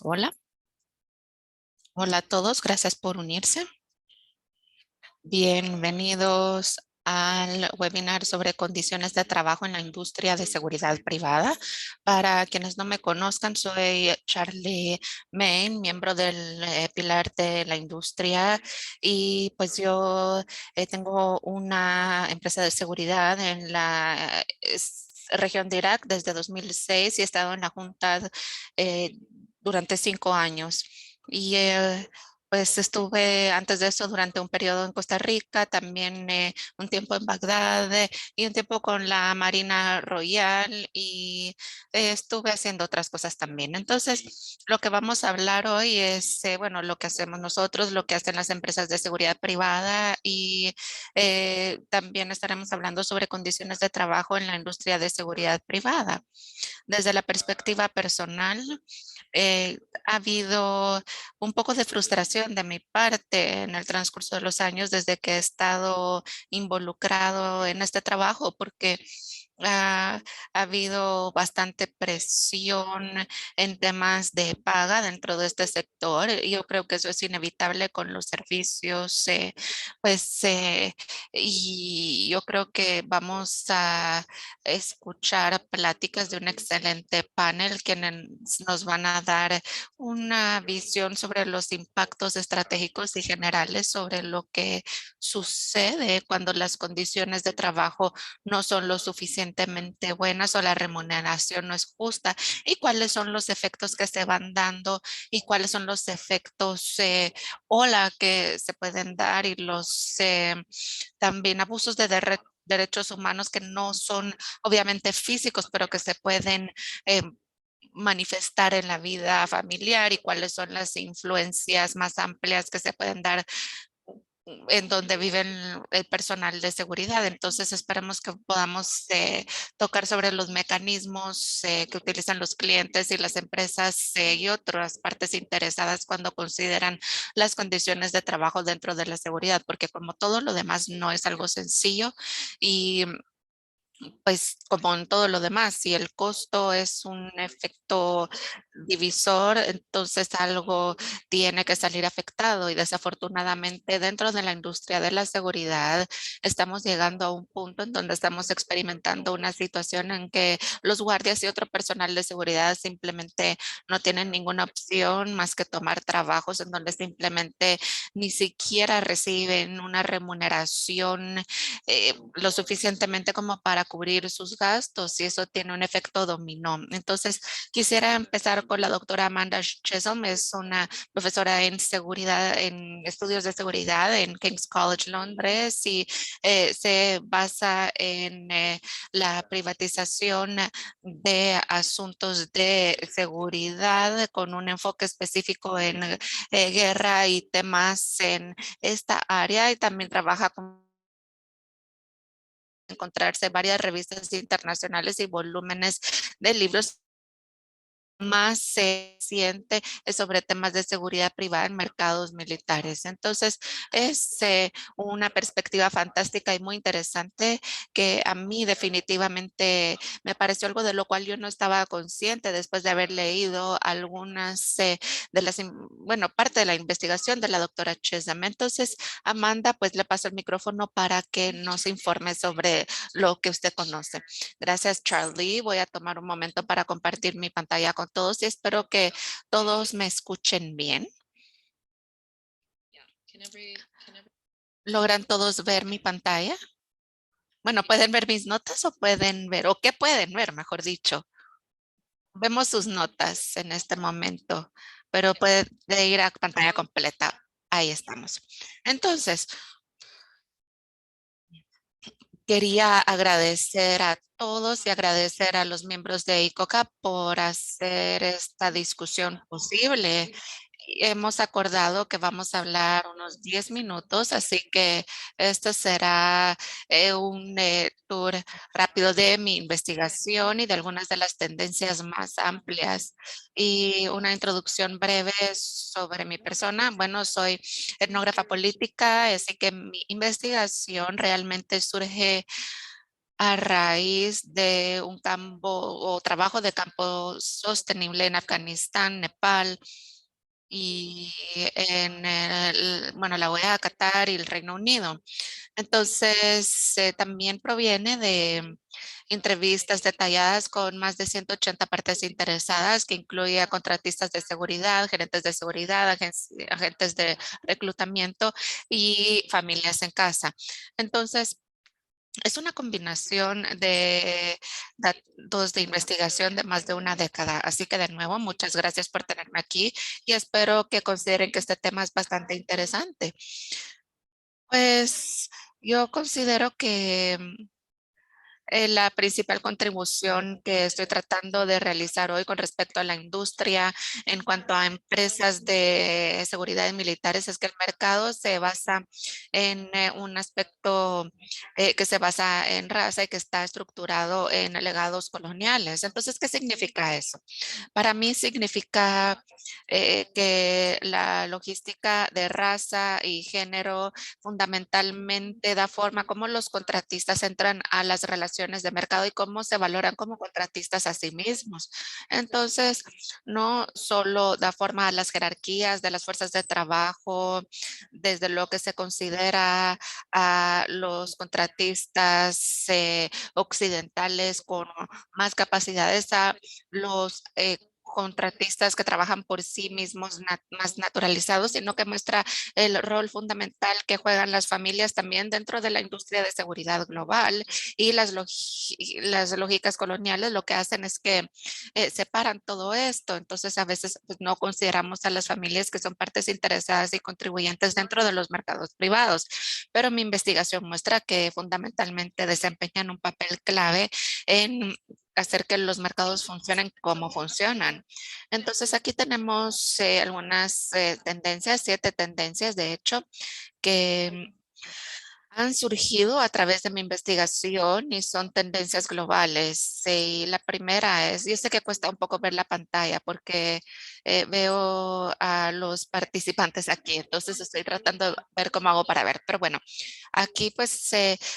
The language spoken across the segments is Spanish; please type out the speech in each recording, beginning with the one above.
Hola, hola a todos, gracias por unirse. Bienvenidos al webinar sobre condiciones de trabajo en la industria de seguridad privada. Para quienes no me conozcan, soy Charlie Main, miembro del pilar de la industria y pues yo tengo una empresa de seguridad en la región de Irak desde 2006 y he estado en la junta eh, durante 5 años. Y pues estuve antes de eso durante un periodo en Costa Rica, también un tiempo en Bagdad y un tiempo con la Marina Royal y estuve haciendo otras cosas también. Entonces, lo que vamos a hablar hoy es, bueno, lo que hacemos nosotros, lo que hacen las empresas de seguridad privada y también estaremos hablando sobre condiciones de trabajo en la industria de seguridad privada. Desde la perspectiva personal, ha habido un poco de frustración de mi parte en el transcurso de los años desde que he estado involucrado en este trabajo, porque ha habido bastante presión en temas de paga dentro de este sector. Y yo creo que eso es inevitable con los servicios, pues, y yo creo que vamos a escuchar pláticas de un excelente panel que nos van a dar una visión sobre los impactos estratégicos y generales sobre lo que sucede cuando las condiciones de trabajo no son lo suficientemente buenas o la remuneración no es justa y cuáles son los efectos que se van dando y cuáles son los efectos ola que se pueden dar y los también abusos de derechos humanos que no son obviamente físicos, pero que se pueden eh, manifestar en la vida familiar y cuáles son las influencias más amplias que se pueden dar en donde viven el personal de seguridad. Entonces esperemos que podamos tocar sobre los mecanismos que utilizan los clientes y las empresas y otras partes interesadas cuando consideran las condiciones de trabajo dentro de la seguridad, porque como todo lo demás no es algo sencillo y pues como en todo lo demás, si el costo es un efecto divisor, entonces algo tiene que salir afectado y desafortunadamente dentro de la industria de la seguridad estamos llegando a un punto en donde estamos experimentando una situación en que los guardias y otro personal de seguridad simplemente no tienen ninguna opción más que tomar trabajos en donde simplemente ni siquiera reciben una remuneración lo suficientemente como para cubrir sus gastos y eso tiene un efecto dominó. Entonces, quisiera empezar con la doctora Amanda Chisholm, es una profesora en seguridad, en estudios de seguridad en King's College Londres y se basa en la privatización de asuntos de seguridad con un enfoque específico en guerra y temas en esta área y también trabaja con encontrarse varias revistas internacionales y volúmenes de libros más se siente sobre temas de seguridad privada en mercados militares. Entonces, es una perspectiva fantástica y muy interesante que a mí definitivamente me pareció algo de lo cual yo no estaba consciente después de haber leído algunas de bueno, parte de la investigación de la doctora Chesam. Entonces, Amanda, pues le paso el micrófono para que nos informe sobre lo que usted conoce. Gracias, Charlie. Voy a tomar un momento para compartir mi pantalla con todos y espero que todos me escuchen bien. ¿Logran todos ver mi pantalla? Bueno, pueden ver mis notas o pueden ver, o qué pueden ver, mejor dicho. Vemos sus notas en este momento, pero puede ir a pantalla completa. Ahí estamos. Entonces, quería agradecer a todos y agradecer a los miembros de ICOCA por hacer esta discusión posible. Hemos acordado que vamos a hablar unos 10 minutos, así que esto será un tour rápido de mi investigación y de algunas de las tendencias más amplias y una introducción breve sobre mi persona. Bueno, soy etnógrafa política, así que mi investigación realmente surge a raíz de un campo o trabajo de campo sostenible en Afganistán, Nepal y bueno, la OEA, Qatar y el Reino Unido. Entonces, también proviene de entrevistas detalladas con más de 180 partes interesadas, que incluye a contratistas de seguridad, gerentes de seguridad, agentes de reclutamiento y familias en casa. Entonces, es una combinación de datos de investigación de más de una década. Así que de nuevo, muchas gracias por tenerme aquí y espero que consideren que este tema es bastante interesante. Pues yo considero que la principal contribución que estoy tratando de realizar hoy con respecto a la industria en cuanto a empresas de seguridad y militares es que el mercado se basa en un aspecto que se basa en raza y que está estructurado en legados coloniales. Entonces, ¿qué significa eso? Para mí significa que la logística de raza y género fundamentalmente da forma cómo los contratistas entran a las relaciones de mercado y cómo se valoran como contratistas a sí mismos. Entonces, no solo da forma a las jerarquías de las fuerzas de trabajo, desde lo que se considera a los contratistas occidentales con más capacidades a los contratistas que trabajan por sí mismos más naturalizados, sino que muestra el rol fundamental que juegan las familias también dentro de la industria de seguridad global y las lógicas coloniales lo que hacen es que separan todo esto. Entonces a veces pues, no consideramos a las familias que son partes interesadas y contribuyentes dentro de los mercados privados, pero mi investigación muestra que fundamentalmente desempeñan un papel clave en hacer que los mercados funcionen como funcionan. Entonces aquí tenemos algunas tendencias, 7 tendencias de hecho, que han surgido a través de mi investigación y son tendencias globales. Y la primera es, yo sé que cuesta un poco ver la pantalla porque veo a los participantes aquí, entonces estoy tratando de ver cómo hago para ver. Pero bueno, aquí pues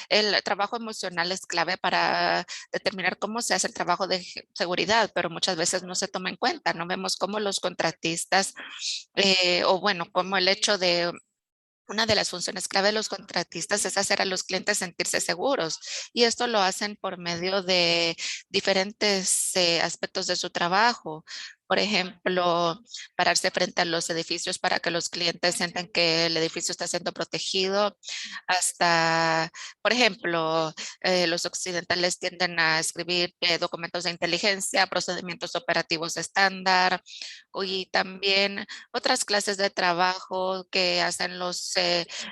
el trabajo emocional es clave para determinar cómo se hace el trabajo de seguridad, pero muchas veces no se toma en cuenta. No vemos cómo los contratistas o bueno, como el hecho de una de las funciones clave de los contratistas es hacer a los clientes sentirse seguros y esto lo hacen por medio de diferentes aspectos de su trabajo. Por ejemplo, pararse frente a los edificios para que los clientes sientan que el edificio está siendo protegido. Hasta, por ejemplo, los occidentales tienden a escribir documentos de inteligencia, procedimientos operativos estándar y también otras clases de trabajo que hacen los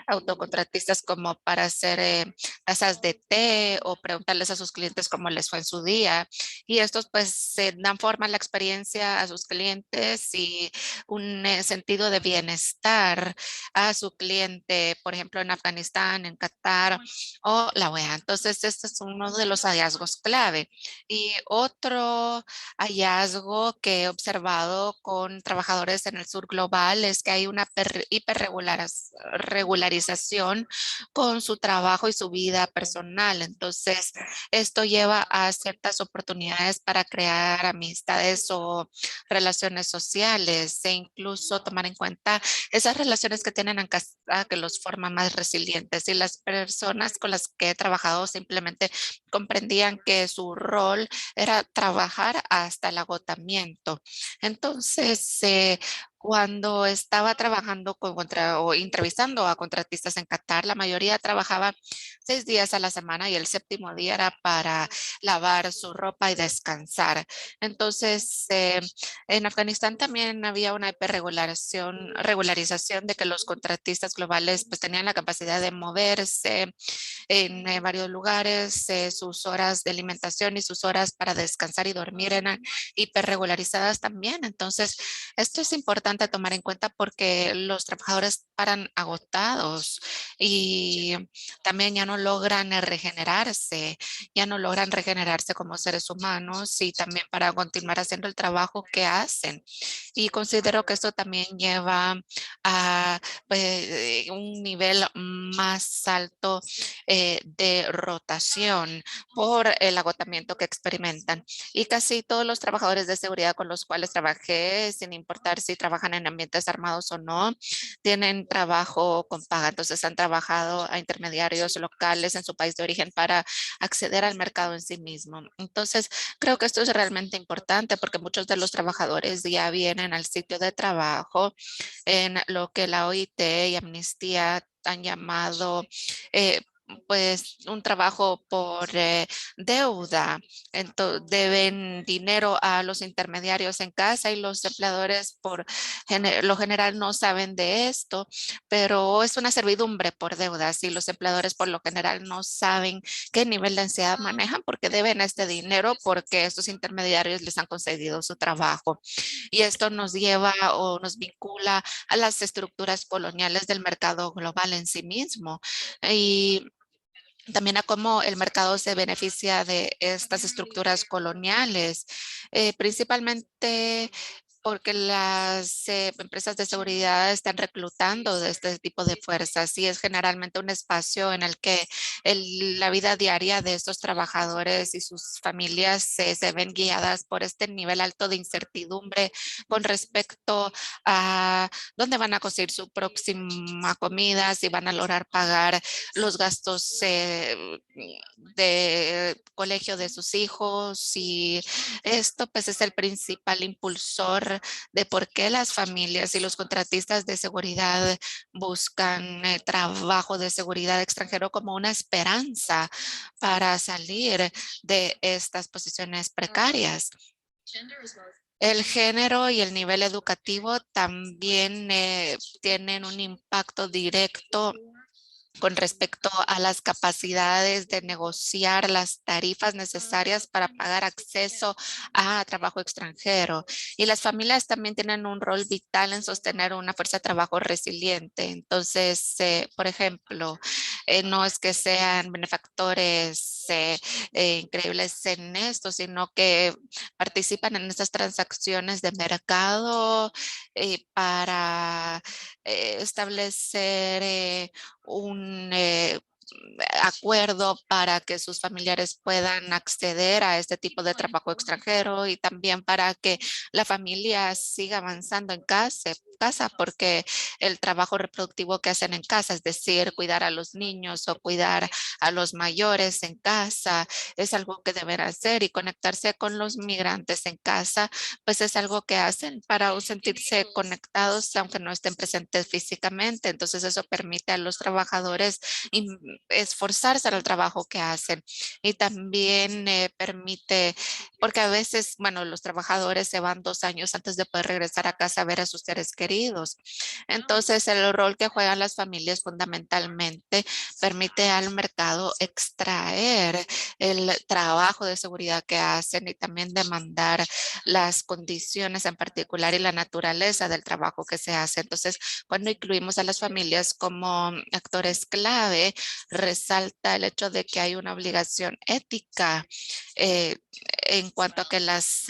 autocontratistas como para hacer tazas de té o preguntarles a sus clientes cómo les fue en su día. Y estos pues se dan forma a la experiencia a sus clientes y un sentido de bienestar a su cliente, por ejemplo, en Afganistán, en Qatar o la OEA. Entonces, este es uno de los hallazgos clave. Y otro hallazgo que he observado con trabajadores en el sur global es que hay una hiperregularización con su trabajo y su vida personal. Entonces, esto lleva a ciertas oportunidades para crear amistades o relaciones sociales e incluso tomar en cuenta esas relaciones que tienen en casa que los forman más resilientes. Y las personas con las que he trabajado simplemente comprendían que su rol era trabajar hasta el agotamiento. Entonces, cuando estaba trabajando o entrevistando a contratistas en Qatar, la mayoría trabajaba 6 días a la semana y el séptimo día era para lavar su ropa y descansar. Entonces, en Afganistán también había una regularización de que los contratistas globales pues tenían la capacidad de moverse en varios lugares, sus horas de alimentación y sus horas para descansar y dormir eran hiperregularizadas también. Entonces, esto es importante importante tomar en cuenta porque los trabajadores paran agotados y también ya no logran regenerarse como seres humanos y también para continuar haciendo el trabajo que hacen. Y considero que esto también lleva a un nivel más alto de rotación por el agotamiento que experimentan. Y casi todos los trabajadores de seguridad con los cuales trabajé, sin importar si trabajan en ambientes armados o no, tienen trabajo con paga. Entonces han trabajado a intermediarios locales en su país de origen para acceder al mercado en sí mismo. Entonces creo que esto es realmente importante porque muchos de los trabajadores ya vienen al sitio de trabajo en lo que la OIT y Amnistía han llamado eh, pues un trabajo por deuda. Entonces deben dinero a los intermediarios en casa y los empleadores por lo general no saben de esto, pero es una servidumbre por deudas y los empleadores por lo general no saben qué nivel de ansiedad manejan porque deben este dinero porque estos intermediarios les han concedido su trabajo. Y esto nos lleva o nos vincula a las estructuras coloniales del mercado global en sí mismo. Y también a cómo el mercado se beneficia de estas estructuras coloniales, principalmente porque las empresas de seguridad están reclutando de este tipo de fuerzas y es generalmente un espacio en el que la vida diaria de estos trabajadores y sus familias se ven guiadas por este nivel alto de incertidumbre con respecto a dónde van a conseguir su próxima comida, si van a lograr pagar los gastos de colegio de sus hijos y esto pues es el principal impulsor de por qué las familias y los contratistas de seguridad buscan trabajo de seguridad extranjero como una esperanza para salir de estas posiciones precarias. El género y el nivel educativo también tienen un impacto directo con respecto a las capacidades de negociar las tarifas necesarias para pagar acceso a trabajo extranjero. Y las familias también tienen un rol vital en sostener una fuerza de trabajo resiliente. Entonces, por ejemplo, no es que sean benefactores increíbles en esto, sino que participan en estas transacciones de mercado para establecer un acuerdo para que sus familiares puedan acceder a este tipo de trabajo extranjero y también para que la familia siga avanzando en casa porque el trabajo reproductivo que hacen en casa, es decir, cuidar a los niños o cuidar a los mayores en casa, es algo que deben hacer y conectarse con los migrantes en casa, pues es algo que hacen para sentirse conectados aunque no estén presentes físicamente. Entonces eso permite a los trabajadores esforzarse en el trabajo que hacen y también permite, porque a veces, bueno, los trabajadores se van 2 años antes de poder regresar a casa a ver a sus seres queridos. Entonces, el rol que juegan las familias fundamentalmente permite al mercado extraer el trabajo de seguridad que hacen y también demandar las condiciones en particular y la naturaleza del trabajo que se hace. Entonces, cuando incluimos a las familias como actores clave, resalta el hecho de que hay una obligación ética eh, en cuanto a que las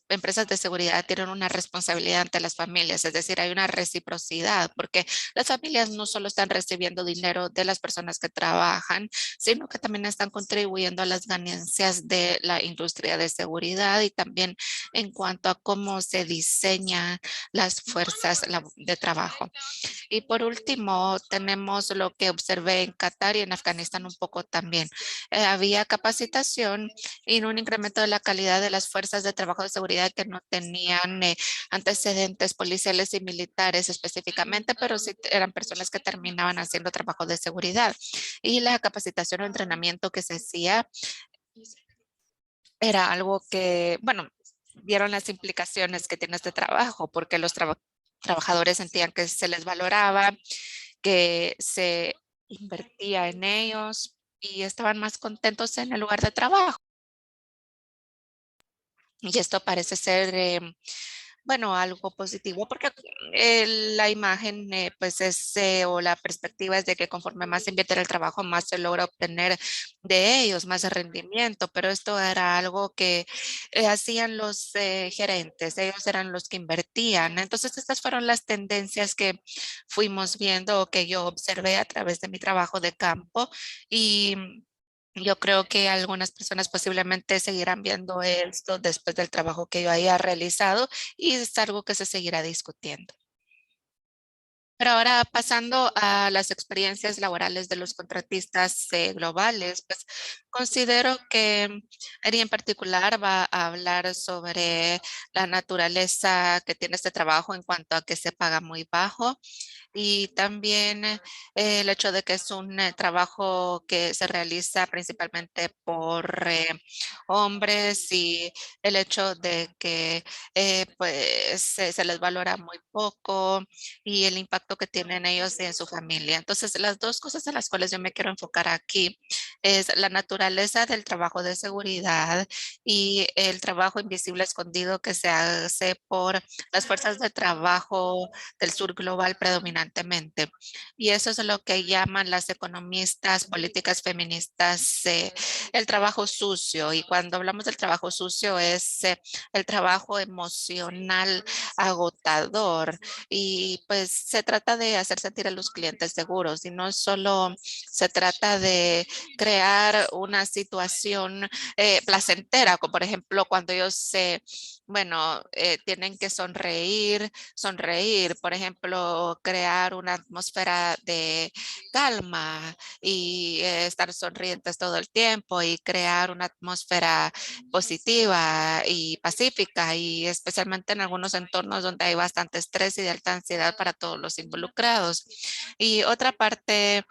empresas de seguridad tienen una responsabilidad ante las familias, es decir, hay una reciprocidad, porque las familias no solo están recibiendo dinero de las personas que trabajan, sino que también están contribuyendo a las ganancias de la industria de seguridad y también en cuanto a cómo se diseñan las fuerzas de trabajo. Y por último, tenemos lo que observé en Qatar y en Afganistán un poco también. Había capacitación y un incremento de la calidad de las fuerzas de trabajo de seguridad que no tenían antecedentes policiales y militares específicamente, pero sí eran personas que terminaban haciendo trabajo de seguridad. Y la capacitación o entrenamiento que se hacía era algo que, bueno, vieron las implicaciones que tiene este trabajo, porque los trabajadores sentían que se les valoraba, que se invertía en ellos y estaban más contentos en el lugar de trabajo. Y esto parece ser bueno, algo positivo, porque la imagen, pues o la perspectiva es de que conforme más se invierte en el trabajo, más se logra obtener de ellos, más rendimiento, pero esto era algo que hacían los gerentes, ellos eran los que invertían. Entonces, estas fueron las tendencias que fuimos viendo o que yo observé a través de mi trabajo de campo y yo creo que algunas personas posiblemente seguirán viendo esto después del trabajo que yo haya realizado y es algo que se seguirá discutiendo. Pero ahora pasando a las experiencias laborales de los contratistas globales, pues considero que Eri en particular va a hablar sobre la naturaleza que tiene este trabajo en cuanto a que se paga muy bajo y también el hecho de que es un trabajo que se realiza principalmente por hombres y el hecho de que pues se les valora muy poco y el impacto que tienen ellos en su familia. Entonces, las dos cosas en las cuales yo me quiero enfocar aquí es la naturaleza del trabajo de seguridad y el trabajo invisible escondido que se hace por las fuerzas de trabajo del sur global predominantemente. Y eso es lo que llaman las economistas políticas feministas el trabajo sucio. Y cuando hablamos del trabajo sucio es el trabajo emocional agotador. Y pues se trata de hacer sentir a los clientes seguros y no solo se trata de crear una situación placentera, como por ejemplo cuando ellos bueno, tienen que sonreír, por ejemplo, crear una atmósfera de calma y estar sonrientes todo el tiempo y crear una atmósfera positiva y pacífica y especialmente en algunos entornos donde hay bastante estrés y de alta ansiedad para todos los involucrados. Y otra parte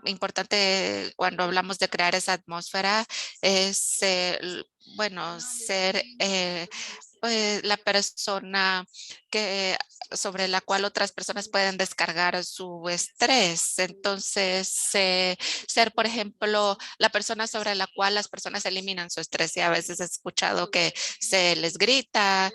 importante cuando hablamos de crear esa atmósfera es, bueno, ser pues, la persona que sobre la cual otras personas pueden descargar su estrés. Entonces, ser, por ejemplo, la persona sobre la cual las personas eliminan su estrés. Y a veces he escuchado que se les grita,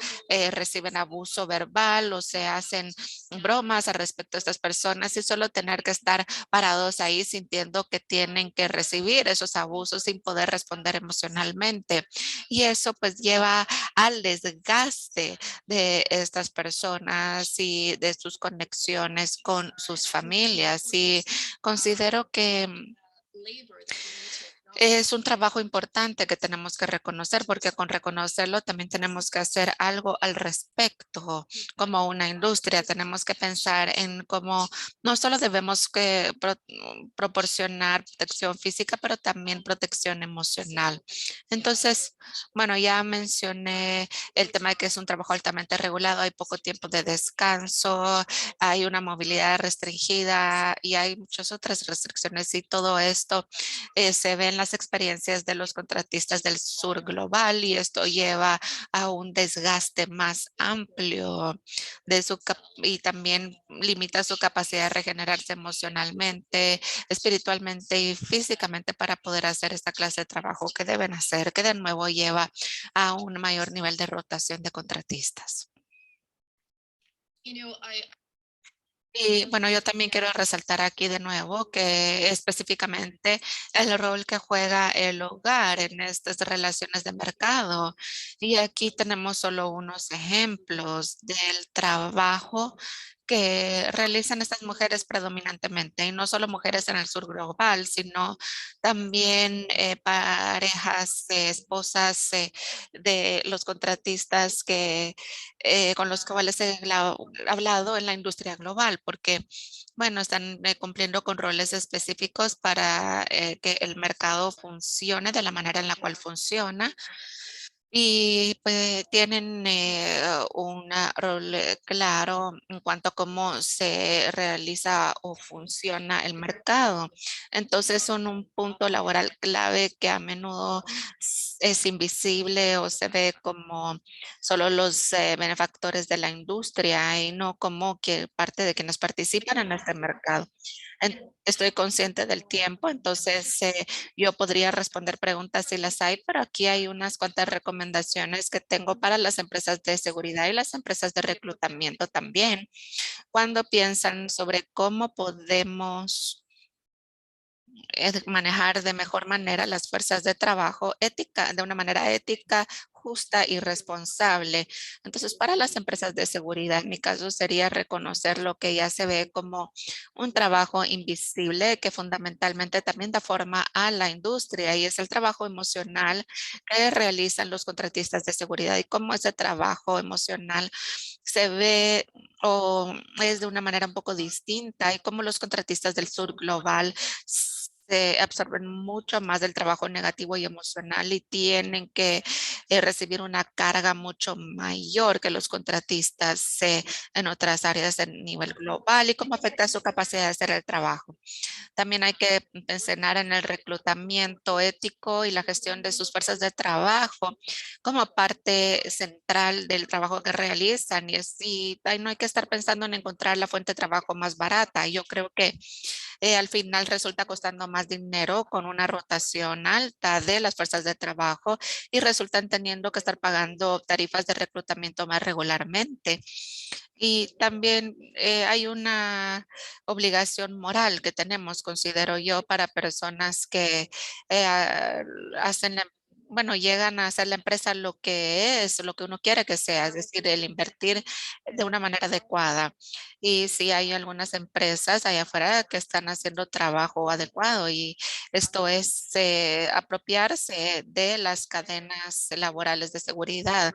reciben abuso verbal o se hacen bromas al respecto a estas personas y solo tener que estar parados ahí sintiendo que tienen que recibir esos abusos sin poder responder emocionalmente. Y eso pues lleva al desgaste de estas personas y de sus conexiones con sus familias. Y considero que es un trabajo importante que tenemos que reconocer porque con reconocerlo también tenemos que hacer algo al respecto como una industria. Tenemos que pensar en cómo no solo debemos que proporcionar protección física, pero también protección emocional. Entonces, bueno, ya mencioné el tema de que es un trabajo altamente regulado, hay poco tiempo de descanso, hay una movilidad restringida y hay muchas otras restricciones y todo esto se ven las experiencias de los contratistas del sur global y esto lleva a un desgaste más amplio de y también limita su capacidad de regenerarse emocionalmente, espiritualmente y físicamente para poder hacer esta clase de trabajo que deben hacer, que de nuevo lleva a un mayor nivel de rotación de contratistas. Y bueno, yo también quiero resaltar aquí de nuevo que específicamente el rol que juega el hogar en estas relaciones de mercado. Y aquí tenemos solo unos ejemplos del trabajo que realizan estas mujeres predominantemente, y no solo mujeres en el sur global, sino también parejas, esposas de los contratistas que con los cuales he hablado en la industria global, porque, bueno, están cumpliendo con roles específicos para que el mercado funcione de la manera en la cual funciona y pues tienen un rol claro en cuanto a cómo se realiza o funciona el mercado. Entonces son un punto laboral clave que a menudo es invisible o se ve como solo los benefactores de la industria y no como que parte de quienes participan en este mercado. Estoy consciente del tiempo, entonces yo podría responder preguntas si las hay, pero aquí hay unas cuantas recomendaciones recomendaciones que tengo para las empresas de seguridad y las empresas de reclutamiento también, cuando piensan sobre cómo podemos manejar de mejor manera las fuerzas de trabajo ética, de una manera ética, justa y responsable. Entonces, para las empresas de seguridad, en mi caso sería reconocer lo que ya se ve como un trabajo invisible que fundamentalmente también da forma a la industria y es el trabajo emocional que realizan los contratistas de seguridad y cómo ese trabajo emocional se ve o es de una manera un poco distinta y cómo los contratistas del sur global se absorben mucho más del trabajo negativo y emocional y tienen que recibir una carga mucho mayor que los contratistas en otras áreas a nivel global y cómo afecta su capacidad de hacer el trabajo. También hay que mencionar en el reclutamiento ético y la gestión de sus fuerzas de trabajo como parte central del trabajo que realizan. Y así no hay que estar pensando en encontrar la fuente de trabajo más barata. Yo creo que al final resulta costando más dinero con una rotación alta de las fuerzas de trabajo y resultan teniendo que estar pagando tarifas de reclutamiento más regularmente. Y también hay una obligación moral que tenemos, considero yo, para personas que hacen, bueno, llegan a hacer la empresa lo que es, lo que uno quiere que sea, es decir, el invertir de una manera adecuada. Y sí hay algunas empresas allá afuera que están haciendo trabajo adecuado y esto es apropiarse de las cadenas laborales de seguridad.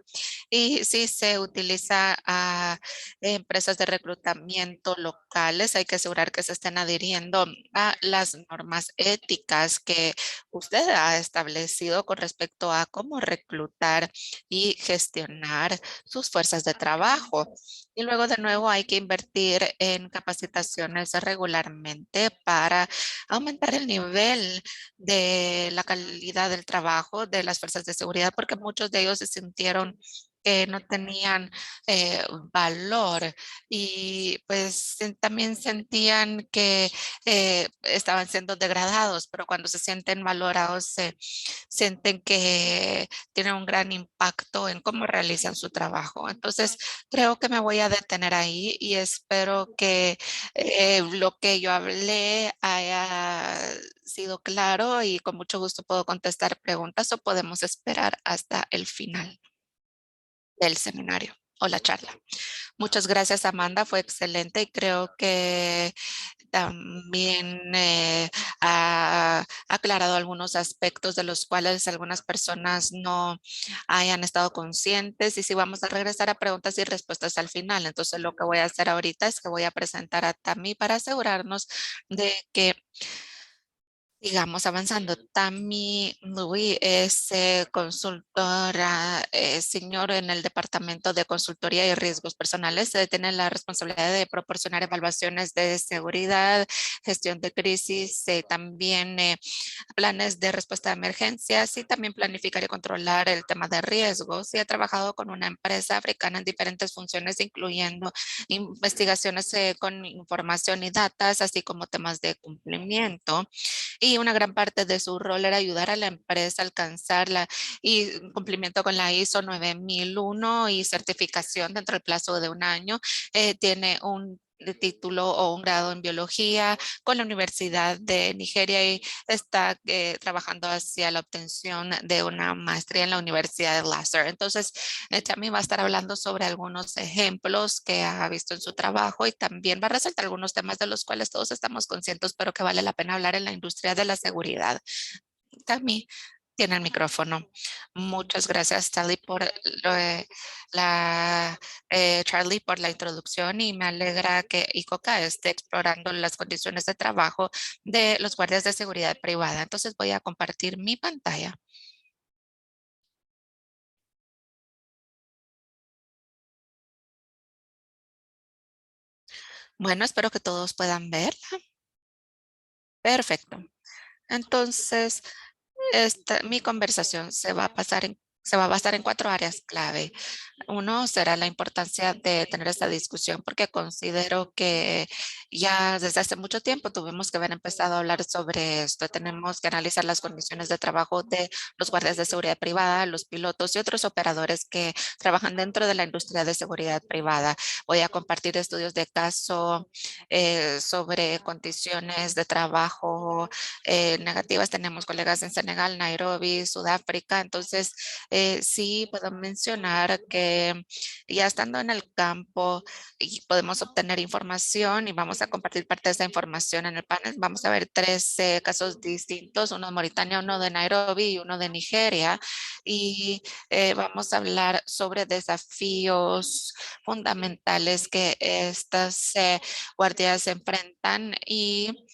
Y sí se utiliza a empresas de reclutamiento locales, hay que asegurar que se estén adhiriendo a las normas éticas que usted ha establecido con respecto a cómo reclutar y gestionar sus fuerzas de trabajo. Y luego de nuevo hay que invertir en capacitaciones regularmente para aumentar el nivel de la calidad del trabajo de las fuerzas de seguridad, porque muchos de ellos se sintieron que no tenían eh, valor y pues también sentían que estaban siendo degradados, pero cuando se sienten valorados, se sienten que tienen un gran impacto en cómo realizan su trabajo. Entonces, creo que me voy a detener ahí y espero que lo que yo hablé haya sido claro y con mucho gusto puedo contestar preguntas o podemos esperar hasta el final del seminario o la charla. Muchas gracias, Amanda. Fue excelente y creo que también ha aclarado algunos aspectos de los cuales algunas personas no hayan estado conscientes. Y si vamos a regresar a preguntas y respuestas al final, entonces lo que voy a hacer ahorita es que voy a presentar a Tami para asegurarnos de que sigamos avanzando. Tammy Louis es consultora senior en el Departamento de Consultoría y Riesgos Personales. Tiene la responsabilidad de proporcionar evaluaciones de seguridad, gestión de crisis, también planes de respuesta a emergencias y también planificar y controlar el tema de riesgos. Y ha trabajado con una empresa africana en diferentes funciones, incluyendo investigaciones con información y datos, así como temas de cumplimiento y una gran parte de su rol era ayudar a la empresa a alcanzar y cumplimiento con la ISO 9001 y certificación dentro del plazo de un año. Tiene un título o un grado en biología con la Universidad de Nigeria y está trabajando hacia la obtención de una maestría en la Universidad de Leicester. Entonces, también va a estar hablando sobre algunos ejemplos que ha visto en su trabajo y también va a resaltar algunos temas de los cuales todos estamos conscientes, pero que vale la pena hablar en la industria de la seguridad. También tiene el micrófono. Muchas gracias, Charlie, la, Charlie, por la introducción y me alegra que ICOCA esté explorando las condiciones de trabajo de los guardias de seguridad privada. Entonces voy a compartir mi pantalla. Bueno, espero que todos puedan ver. Perfecto. Entonces, mi conversación se va a pasar en Se va a basar en cuatro áreas clave. Uno será la importancia de tener esta discusión porque considero que ya desde hace mucho tiempo tuvimos que haber empezado a hablar sobre esto. Tenemos que analizar las condiciones de trabajo de los guardias de seguridad privada, los pilotos y otros operadores que trabajan dentro de la industria de seguridad privada. Voy a compartir estudios de caso sobre condiciones de trabajo negativas. Tenemos colegas en Senegal, Nairobi, Sudáfrica. Entonces, sí puedo mencionar que ya estando en el campo y podemos obtener información y vamos a compartir parte de esa información en el panel. Vamos a ver tres casos distintos, uno de Mauritania, uno de Nairobi y uno de Nigeria. Y vamos a hablar sobre desafíos fundamentales que estas guardias enfrentan y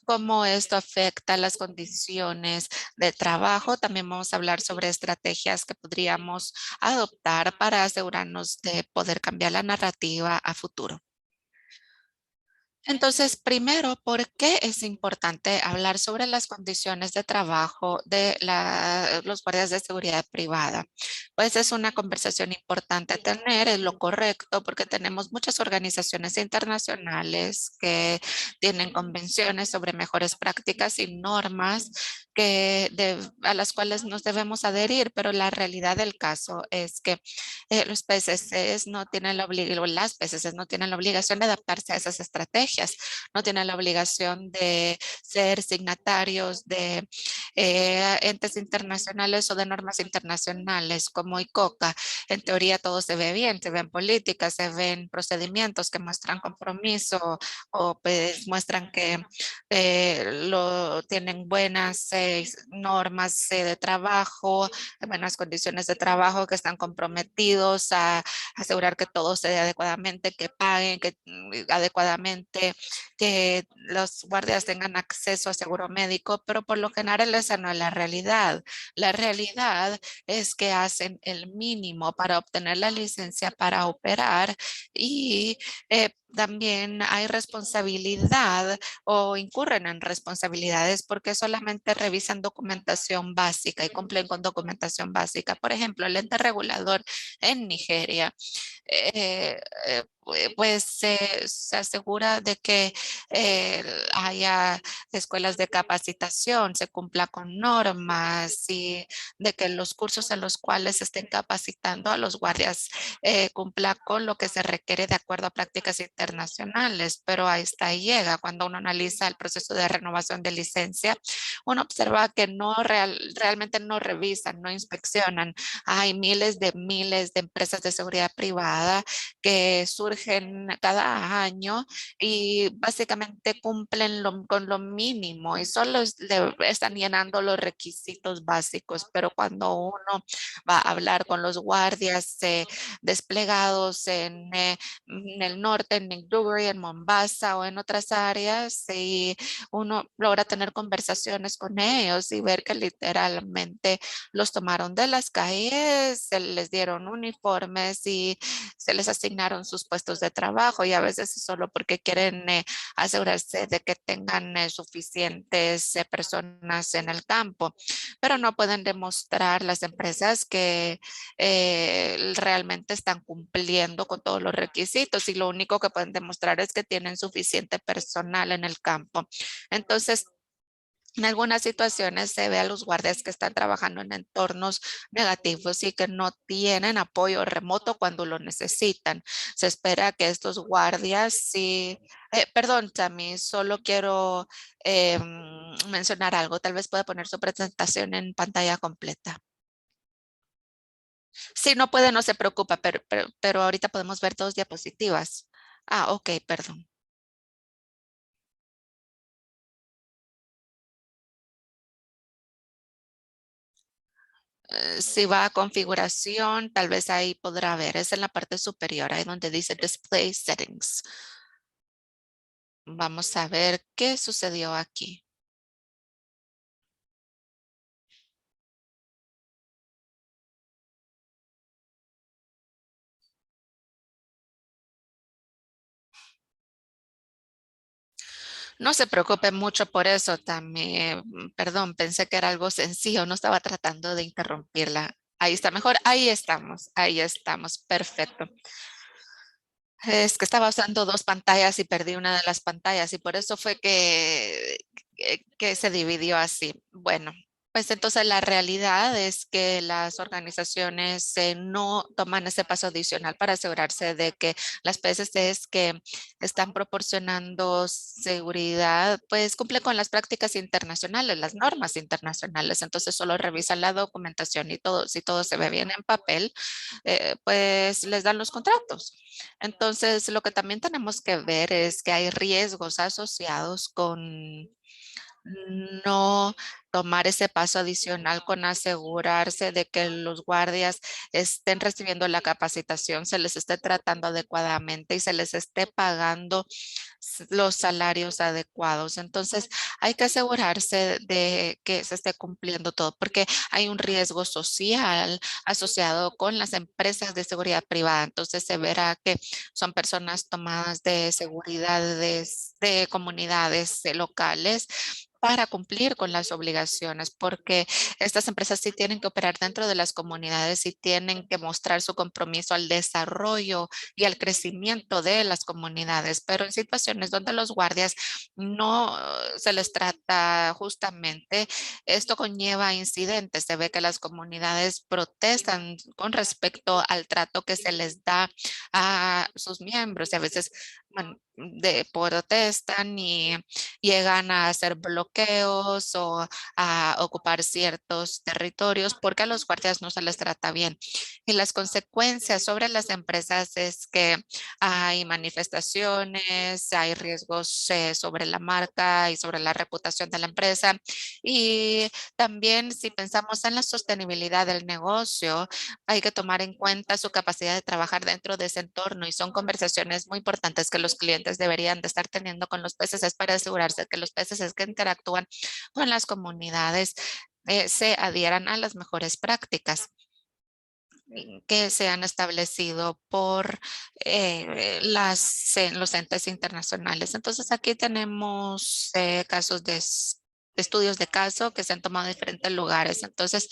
cómo esto afecta las condiciones de trabajo. También vamos a hablar sobre estrategias que podríamos adoptar para asegurarnos de poder cambiar la narrativa a futuro. Entonces, primero, ¿por qué es importante hablar sobre las condiciones de trabajo de los guardias de seguridad privada? Pues es una conversación importante tener, es lo correcto, porque tenemos muchas organizaciones internacionales que tienen convenciones sobre mejores prácticas y normas a las cuales nos debemos adherir, pero la realidad del caso es que los PSCs no tienen las PSCs no tienen la obligación de adaptarse a esas estrategias, no tienen la obligación de ser signatarios de entes internacionales o de normas internacionales como ICOCA. En teoría todo se ve bien, se ven políticas, se ven procedimientos que muestran compromiso o pues muestran que tienen buenas normas de trabajo, buenas condiciones de trabajo, que están comprometidos a asegurar que todo se dé adecuadamente, que paguen adecuadamente, que los guardias tengan acceso a seguro médico, pero por lo general esa no es la realidad. La realidad es que hacen el mínimo para obtener la licencia para operar y también hay responsabilidad o incurren en responsabilidades porque solamente revisan documentación básica y cumplen con documentación básica. Por ejemplo, el ente regulador en Nigeria pues se asegura de que haya escuelas de capacitación, se cumpla con normas y de que los cursos en los cuales se estén capacitando a los guardias cumpla con lo que se requiere de acuerdo a prácticas internacionales. Pero ahí está, ahí llega cuando uno analiza el proceso de renovación de licencia, uno observa que realmente no revisan, no inspeccionan. Hay miles de empresas de seguridad privada que surgen cada año y básicamente cumplen con lo mínimo y solo están llenando los requisitos básicos, pero cuando uno va a hablar con los guardias desplegados en el norte, en Maiduguri, en Mombasa o en otras áreas, y uno logra tener conversaciones con ellos y ver que literalmente los tomaron de las calles, se les dieron uniformes y se les asignaron sus puestos de trabajo y a veces es solo porque quieren asegurarse de que tengan suficientes personas en el campo, pero no pueden demostrar las empresas que realmente están cumpliendo con todos los requisitos y lo único que pueden demostrar es que tienen suficiente personal en el campo. Entonces, en algunas situaciones se ve a los guardias que están trabajando en entornos negativos y que no tienen apoyo remoto cuando lo necesitan. Se espera que estos guardias sí, perdón, Tammy, solo quiero mencionar algo. Tal vez pueda poner su presentación en pantalla completa. Si no puede, no se preocupa, pero ahorita podemos ver dos diapositivas. Ah, ok, perdón. Si va a configuración, tal vez ahí podrá ver. Es en la parte superior, ahí donde dice Display Settings. Vamos a ver qué sucedió aquí. No se preocupe mucho por eso también. Perdón, pensé que era algo sencillo, no estaba tratando de interrumpirla. Ahí está mejor. Ahí estamos. Ahí estamos. Perfecto. Es que estaba usando dos pantallas y perdí una de las pantallas y por eso fue que se dividió así. Bueno, pues entonces la realidad es que las organizaciones no toman ese paso adicional para asegurarse de que las PSCs que están proporcionando seguridad, pues cumple con las prácticas internacionales, las normas internacionales. Entonces solo revisan la documentación y todo, si todo se ve bien en papel, pues les dan los contratos. Entonces, lo que también tenemos que ver es que hay riesgos asociados con no tomar ese paso adicional, con asegurarse de que los guardias estén recibiendo la capacitación, se les esté tratando adecuadamente y se les esté pagando los salarios adecuados. Entonces, hay que asegurarse de que se esté cumpliendo todo, porque hay un riesgo social asociado con las empresas de seguridad privada. Entonces, se verá que son personas tomadas de seguridad de comunidades locales para cumplir con las obligaciones, porque estas empresas sí tienen que operar dentro de las comunidades y tienen que mostrar su compromiso al desarrollo y al crecimiento de las comunidades, pero en situaciones donde los guardias no se les trata justamente, esto conlleva incidentes. Se ve que las comunidades protestan con respecto al trato que se les da a sus miembros y a veces protestan y llegan a hacer bloqueos o a ocupar ciertos territorios porque a los guardias no se les trata bien. Y las consecuencias sobre las empresas es que hay manifestaciones, hay riesgos sobre la marca y sobre la reputación de la empresa. Y también si pensamos en la sostenibilidad del negocio, hay que tomar en cuenta su capacidad de trabajar dentro de ese entorno y son conversaciones muy importantes que los clientes deberían de estar teniendo con los PCCs para asegurarse que los PCCs que interactúan con las comunidades se adhieran a las mejores prácticas que se han establecido por los entes internacionales. Entonces aquí tenemos casos de estudios de caso que se han tomado en diferentes lugares. Entonces,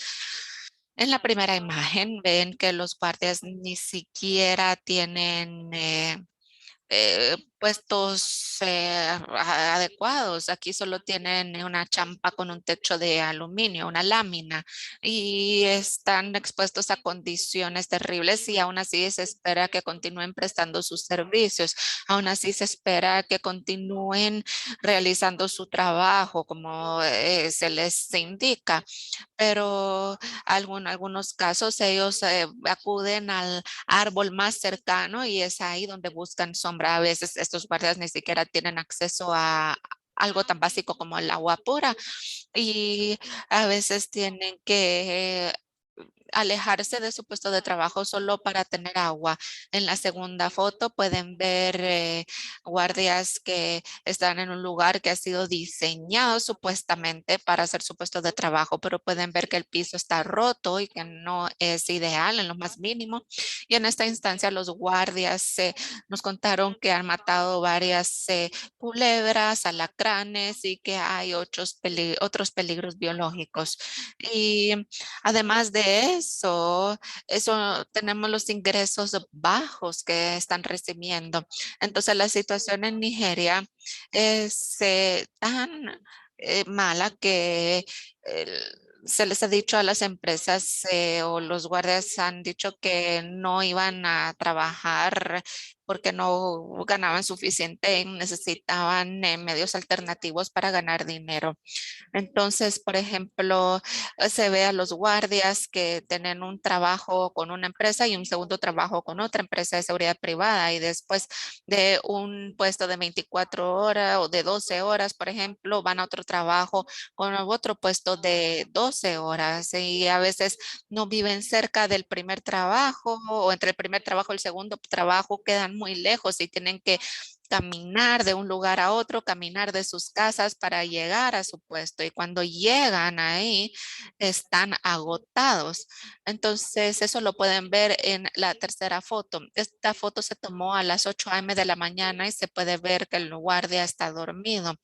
en la primera imagen ven que los guardias ni siquiera tienen puestos adecuados. Aquí solo tienen una champa con un techo de aluminio, una lámina, y están expuestos a condiciones terribles y aún así se espera que continúen prestando sus servicios. Aún así se espera que continúen realizando su trabajo como se les indica, pero algunos casos ellos acuden al árbol más cercano y es ahí donde buscan sombra. A veces estos guardias ni siquiera tienen acceso a algo tan básico como el agua pura y a veces tienen que alejarse de su puesto de trabajo solo para tener agua. En la segunda foto pueden ver guardias que están en un lugar que ha sido diseñado supuestamente para hacer su puesto de trabajo, pero pueden ver que el piso está roto y que no es ideal en lo más mínimo. Y en esta instancia los guardias nos contaron que han matado varias culebras, alacranes y que hay otros peligros biológicos. Y además de eso tenemos los ingresos bajos que están recibiendo. Entonces la situación en Nigeria es tan mala que el- se les ha dicho a las empresas o los guardias han dicho que no iban a trabajar porque no ganaban suficiente y necesitaban medios alternativos para ganar dinero. Entonces, por ejemplo, se ve a los guardias que tienen un trabajo con una empresa y un segundo trabajo con otra empresa de seguridad privada y después de un puesto de 24 horas o de 12 horas, por ejemplo, van a otro trabajo con otro puesto de 12 horas y a veces no viven cerca del primer trabajo o entre el primer trabajo y el segundo trabajo quedan muy lejos y tienen que caminar de un lugar a otro, caminar de sus casas para llegar a su puesto. Y cuando llegan ahí, están agotados. Entonces, eso lo pueden ver en la tercera foto. Esta foto se tomó a las 8 a.m. de la mañana y se puede ver que el guardia está dormido.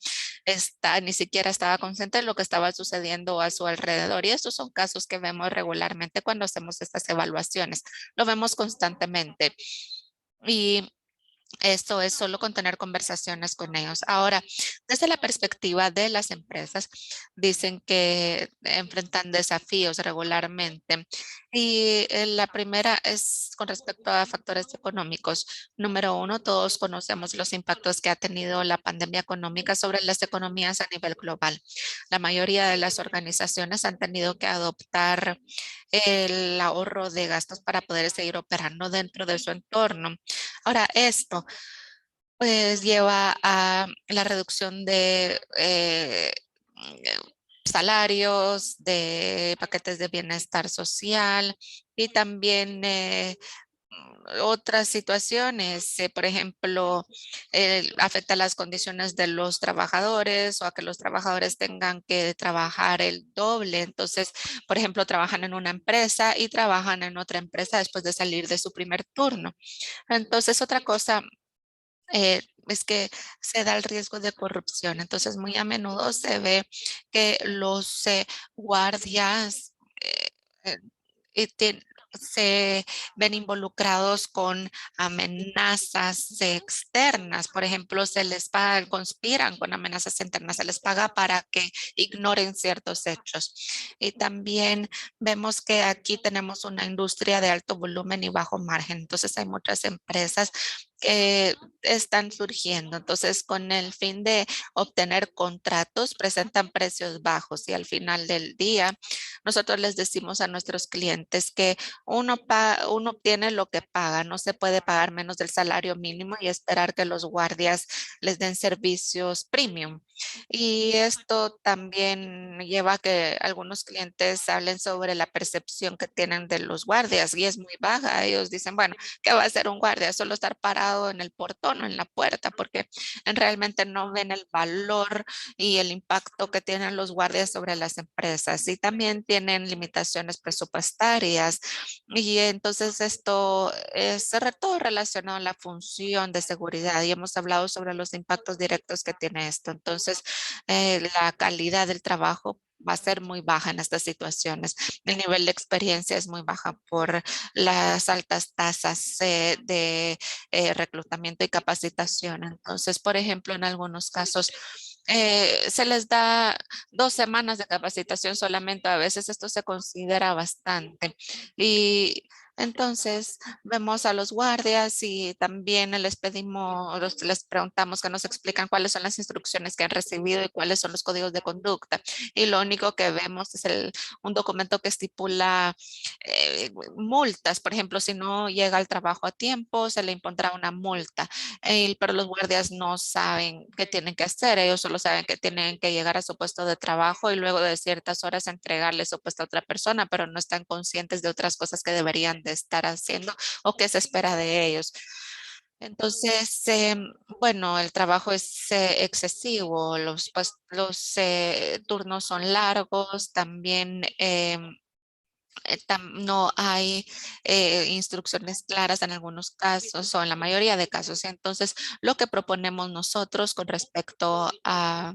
ni siquiera estaba consciente de lo que estaba sucediendo a su alrededor. Y estos son casos que vemos regularmente cuando hacemos estas evaluaciones. Lo vemos constantemente. Y esto es solo con tener conversaciones con ellos. Ahora, desde la perspectiva de las empresas, dicen que enfrentan desafíos regularmente. Y la primera es con respecto a factores económicos. Número uno, todos conocemos los impactos que ha tenido la pandemia económica sobre las economías a nivel global. La mayoría de las organizaciones han tenido que adoptar el ahorro de gastos para poder seguir operando dentro de su entorno. Ahora, esto pues lleva a la reducción de salarios, de paquetes de bienestar social y también otras situaciones, por ejemplo, afecta las condiciones de los trabajadores o a que los trabajadores tengan que trabajar el doble. Entonces, por ejemplo, trabajan en una empresa y trabajan en otra empresa después de salir de su primer turno. Entonces, otra cosa es que se da el riesgo de corrupción. Entonces, muy a menudo se ve que los guardias eh, eh, y se ven involucrados con amenazas externas. Por ejemplo, se les paga, conspiran con amenazas internas, se les paga para que ignoren ciertos hechos. Y también vemos que aquí tenemos una industria de alto volumen y bajo margen. Entonces, hay muchas empresas que están surgiendo. Entonces, con el fin de obtener contratos, presentan precios bajos y al final del día, nosotros les decimos a nuestros clientes que uno obtiene lo que paga, no se puede pagar menos del salario mínimo y esperar que los guardias les den servicios premium. Y esto también lleva a que algunos clientes hablen sobre la percepción que tienen de los guardias y es muy baja. Ellos dicen, bueno, ¿qué va a hacer un guardia? Solo estar parado en el portón o en la puerta, porque realmente no ven el valor y el impacto que tienen los guardias sobre las empresas. Y también tienen limitaciones presupuestarias. Y entonces esto es sobre todo relacionado a la función de seguridad. Y hemos hablado sobre los impactos directos que tiene esto. Entonces, la calidad del trabajo va a ser muy baja en estas situaciones. El nivel de experiencia es muy baja por las altas tasas de reclutamiento y capacitación. Entonces, por ejemplo, en algunos casos se les da 2 semanas de capacitación solamente. A veces esto se considera bastante. Y entonces vemos a los guardias y también les pedimos, les preguntamos que nos explican cuáles son las instrucciones que han recibido y cuáles son los códigos de conducta. Y lo único que vemos es un documento que estipula multas. Por ejemplo, si no llega al trabajo a tiempo, se le impondrá una multa. Pero los guardias no saben qué tienen que hacer. Ellos solo saben que tienen que llegar a su puesto de trabajo y luego de ciertas horas entregarle su puesto a otra persona, pero no están conscientes de otras cosas que deberían de estar haciendo o que se espera de ellos. Entonces, bueno, el trabajo es excesivo, los turnos son largos, también no hay instrucciones claras en algunos casos o en la mayoría de casos. Entonces, lo que proponemos nosotros con respecto a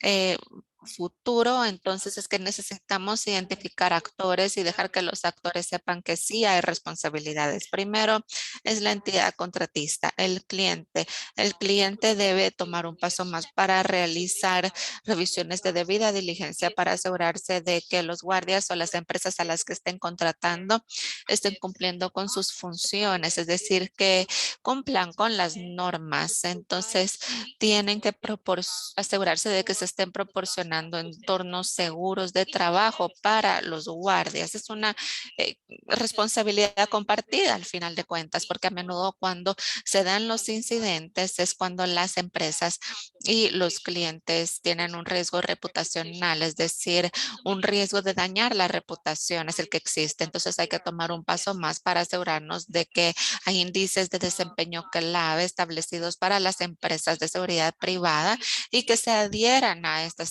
eh, futuro, entonces es que necesitamos identificar actores y dejar que los actores sepan que sí hay responsabilidades. Primero es la entidad contratista, el cliente. El cliente debe tomar un paso más para realizar revisiones de debida diligencia para asegurarse de que los guardias o las empresas a las que estén contratando estén cumpliendo con sus funciones, es decir, que cumplan con las normas. Entonces, tienen que asegurarse de que se estén proporcionando entornos seguros de trabajo para los guardias. Es una eh, responsabilidad compartida al final de cuentas, porque a menudo cuando se dan los incidentes es cuando las empresas y los clientes tienen un riesgo reputacional, es decir, un riesgo de dañar la reputación es el que existe. Entonces hay que tomar un paso más para asegurarnos de que hay índices de desempeño clave establecidos para las empresas de seguridad privada y que se adhieran a estas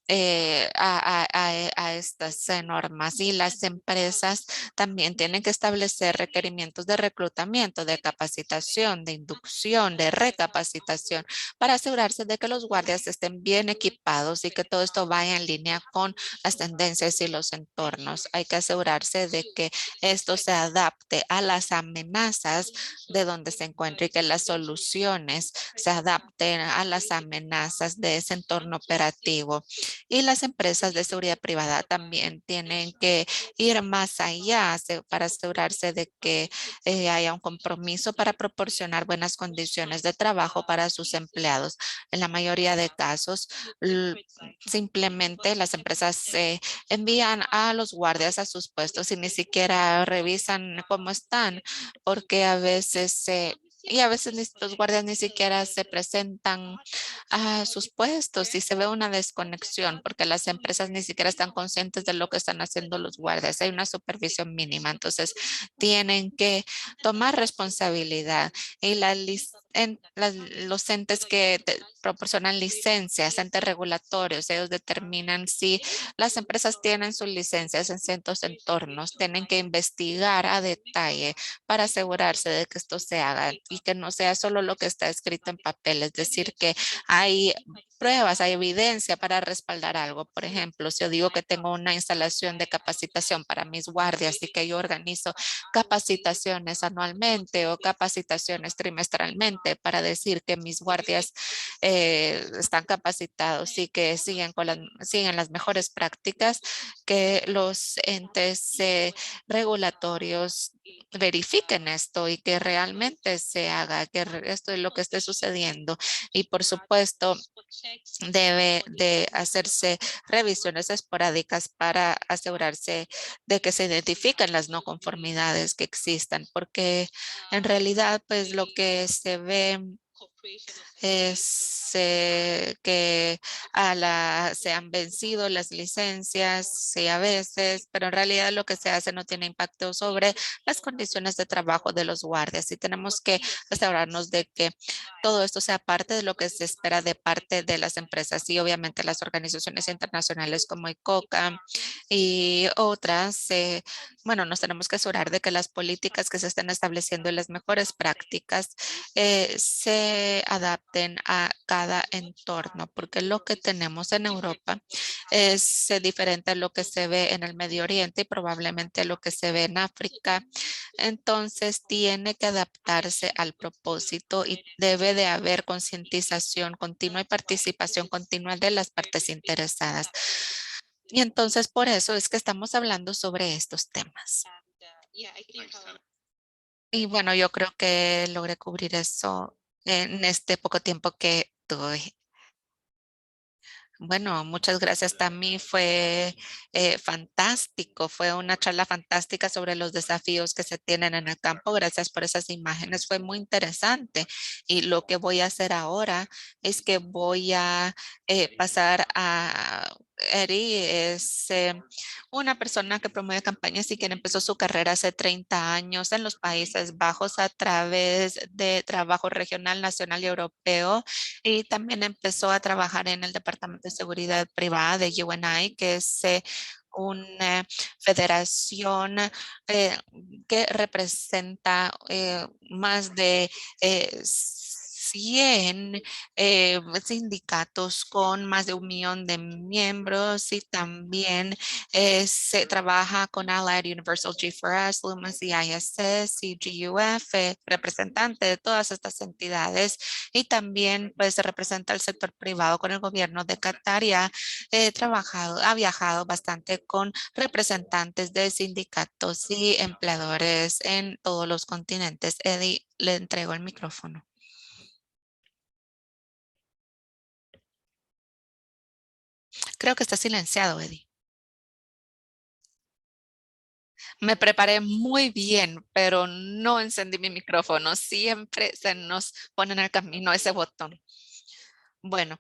someterse a estas normas, y las empresas también tienen que establecer requerimientos de reclutamiento, de capacitación, de inducción, de recapacitación, para asegurarse de que los guardias estén bien equipados y que todo esto vaya en línea con las tendencias y los entornos. Hay que asegurarse de que esto se adapte a las amenazas de donde se encuentre y que las soluciones se adapten a las amenazas de ese entorno operativo. Y las empresas de seguridad privada también tienen que ir más allá para asegurarse de que haya un compromiso para proporcionar buenas condiciones de trabajo para sus empleados. En la mayoría de casos, simplemente las empresas envían a los guardias a sus puestos y ni siquiera revisan cómo están, porque a veces y a veces los guardias ni siquiera se presentan a sus puestos y se ve una desconexión porque las empresas ni siquiera están conscientes de lo que están haciendo los guardias. Hay una supervisión mínima, entonces tienen que tomar responsabilidad, y los entes que proporcionan licencias, entes regulatorios, ellos determinan si las empresas tienen sus licencias en ciertos entornos. Tienen que investigar a detalle para asegurarse de que esto se haga y que no sea solo lo que está escrito en papel, es decir, que hay pruebas, hay evidencia para respaldar algo. Por ejemplo, si yo digo que tengo una instalación de capacitación para mis guardias y que yo organizo capacitaciones anualmente o capacitaciones trimestralmente para decir que mis guardias están capacitados y que siguen las mejores prácticas, que los entes regulatorios verifiquen esto y que realmente se haga, que esto es lo que esté sucediendo. Y por supuesto, debe de hacerse revisiones esporádicas para asegurarse de que se identifiquen las no conformidades que existan, porque en realidad pues lo que se ve es que se han vencido las licencias, sí, a veces, pero en realidad lo que se hace no tiene impacto sobre las condiciones de trabajo de los guardias, y tenemos que asegurarnos de que todo esto sea parte de lo que se espera de parte de las empresas y obviamente las organizaciones internacionales como ICOCA y otras. Bueno, nos tenemos que asegurar de que las políticas que se están estableciendo y las mejores prácticas se adapten a cada entorno, porque lo que tenemos en Europa es diferente a lo que se ve en el Medio Oriente y probablemente lo que se ve en África. Entonces tiene que adaptarse al propósito y debe de haber concientización continua y participación continua de las partes interesadas. Y entonces por eso es que estamos hablando sobre estos temas. Y bueno, yo creo que logré cubrir eso en este poco tiempo que tuve. Bueno, muchas gracias, Tami. Fue fantástico. Fue una charla fantástica sobre los desafíos que se tienen en el campo. Gracias por esas imágenes. Fue muy interesante. Y lo que voy a hacer ahora es que voy a pasar a Eri. Es una persona que promueve campañas y quien empezó su carrera hace 30 años en los Países Bajos a través de trabajo regional, nacional y europeo, y también empezó a trabajar en el Departamento de Seguridad Privada de UNI, que es una federación que representa más de 100 sindicatos con más de 1 millón de miembros, y también se trabaja con Allied Universal G4S, Loomis y ISS y GUF, representante de todas estas entidades, y también pues representa el sector privado con el gobierno de Qatar y ha viajado bastante con representantes de sindicatos y empleadores en todos los continentes. Eddie, le entrego el micrófono. Creo que está silenciado, Eddie. Me preparé muy bien, pero no encendí mi micrófono. Siempre se nos pone en el camino ese botón. Bueno,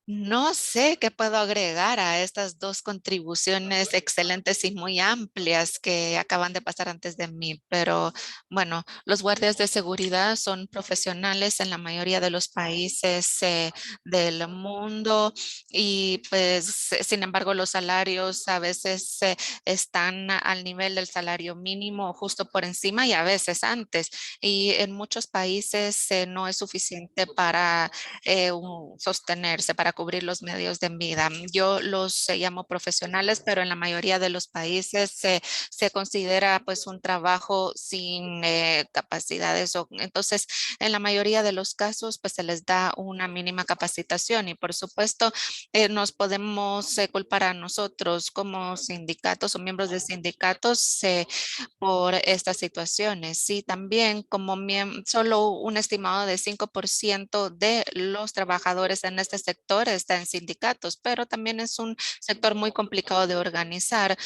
No sé qué puedo agregar a estas dos contribuciones excelentes y muy amplias que acaban de pasar antes de mí, pero bueno, los guardias de seguridad son profesionales en la mayoría de los países del mundo y pues sin embargo los salarios a veces están al nivel del salario mínimo o justo por encima y a veces antes, y en muchos países no es suficiente para sostenerse, para cubrir los medios de vida. Yo los llamo profesionales, pero en la mayoría de los países se considera pues un trabajo sin capacidades. Entonces, en la mayoría de los casos, pues se les da una mínima capacitación y por supuesto nos podemos culpar a nosotros como sindicatos o miembros de sindicatos por estas situaciones. Sí, también como solo un estimado de 5% de los trabajadores en este sector está en sindicatos, pero también es un sector muy complicado de organizar,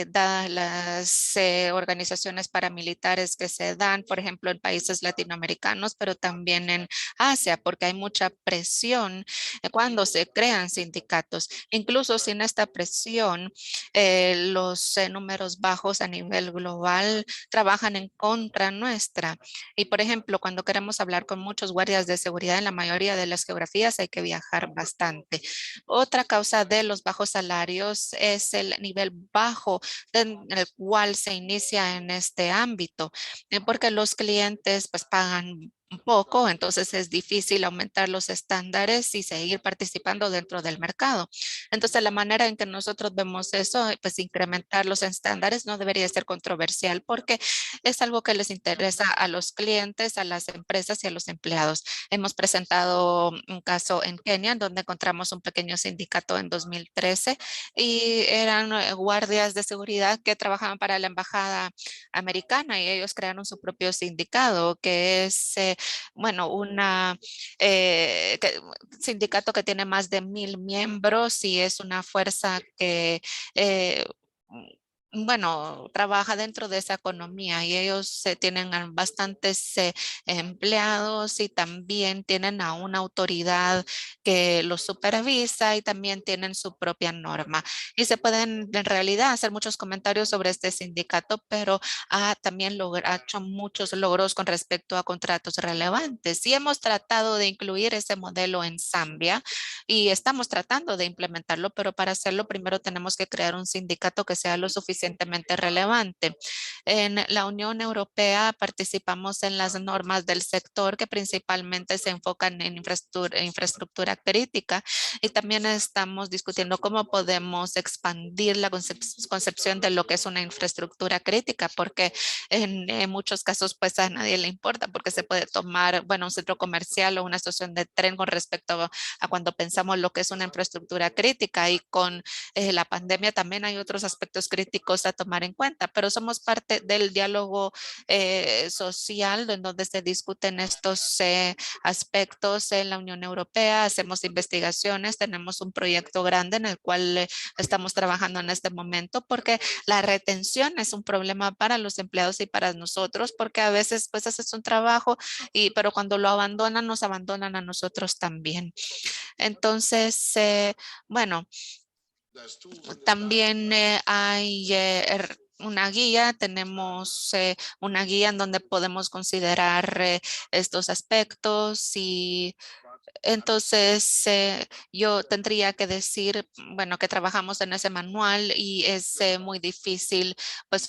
dadas las organizaciones paramilitares que se dan, por ejemplo, en países latinoamericanos, pero también en Asia, porque hay mucha presión cuando se crean sindicatos. Incluso sin esta presión, los números bajos a nivel global trabajan en contra nuestra. Y por ejemplo, cuando queremos hablar con muchos guardias de seguridad en la mayoría de las geografías hay que viajar bastante. Otra causa de los bajos salarios es el nivel bajo en el cual se inicia en este ámbito, porque los clientes pues pagan un poco, entonces es difícil aumentar los estándares y seguir participando dentro del mercado. Entonces, la manera en que nosotros vemos eso, pues incrementar los estándares no debería ser controversial porque es algo que les interesa a los clientes, a las empresas y a los empleados. Hemos presentado un caso en Kenia donde encontramos un pequeño sindicato en 2013 y eran guardias de seguridad que trabajaban para la embajada americana y ellos crearon su propio sindicato que es, bueno, una sindicato que tiene más de 1,000 miembros y es una fuerza que, eh, bueno, trabaja dentro de esa economía y ellos tienen a bastantes empleados y también tienen a una autoridad que los supervisa y también tienen su propia norma. Y se pueden en realidad hacer muchos comentarios sobre este sindicato, pero ha también ha hecho muchos logros con respecto a contratos relevantes. Y hemos tratado de incluir ese modelo en Zambia y estamos tratando de implementarlo, pero para hacerlo primero tenemos que crear un sindicato que sea lo suficientemente relevante. En la Unión Europea participamos en las normas del sector que principalmente se enfocan en infraestructura crítica y también estamos discutiendo cómo podemos expandir la concepción de lo que es una infraestructura crítica, porque en muchos casos pues a nadie le importa porque se puede tomar, bueno, un centro comercial o una estación de tren con respecto a cuando pensamos lo que es una infraestructura crítica y con la pandemia también hay otros aspectos críticos a tomar en cuenta, pero somos parte del diálogo social en donde se discuten estos aspectos en la Unión Europea, hacemos investigaciones, tenemos un proyecto grande en el cual estamos trabajando en este momento porque la retención es un problema para los empleados y para nosotros porque a veces pues haces un trabajo y pero cuando lo abandonan nos abandonan a nosotros también. Entonces, bueno, también hay una guía, tenemos una guía en donde podemos considerar estos aspectos y entonces, yo tendría que decir, bueno, que trabajamos en ese manual y es muy difícil pues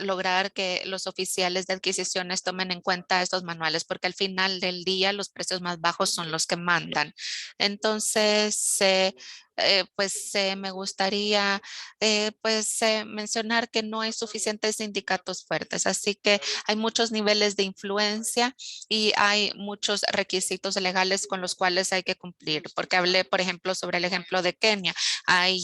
lograr que los oficiales de adquisiciones tomen en cuenta estos manuales, porque al final del día los precios más bajos son los que mandan. Entonces, pues me gustaría pues mencionar que no hay suficientes sindicatos fuertes, así que hay muchos niveles de influencia y hay muchos requisitos legales con los cuales hay que cumplir, porque hablé, por ejemplo, sobre el ejemplo de Kenia. Hay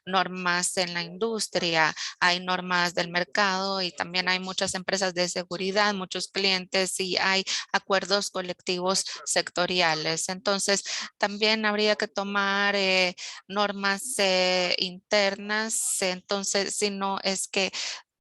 normas en la industria, hay normas del mercado y también hay muchas empresas de seguridad, muchos clientes y hay acuerdos colectivos sectoriales. Entonces, también habría que tomar normas internas. Entonces, si no es que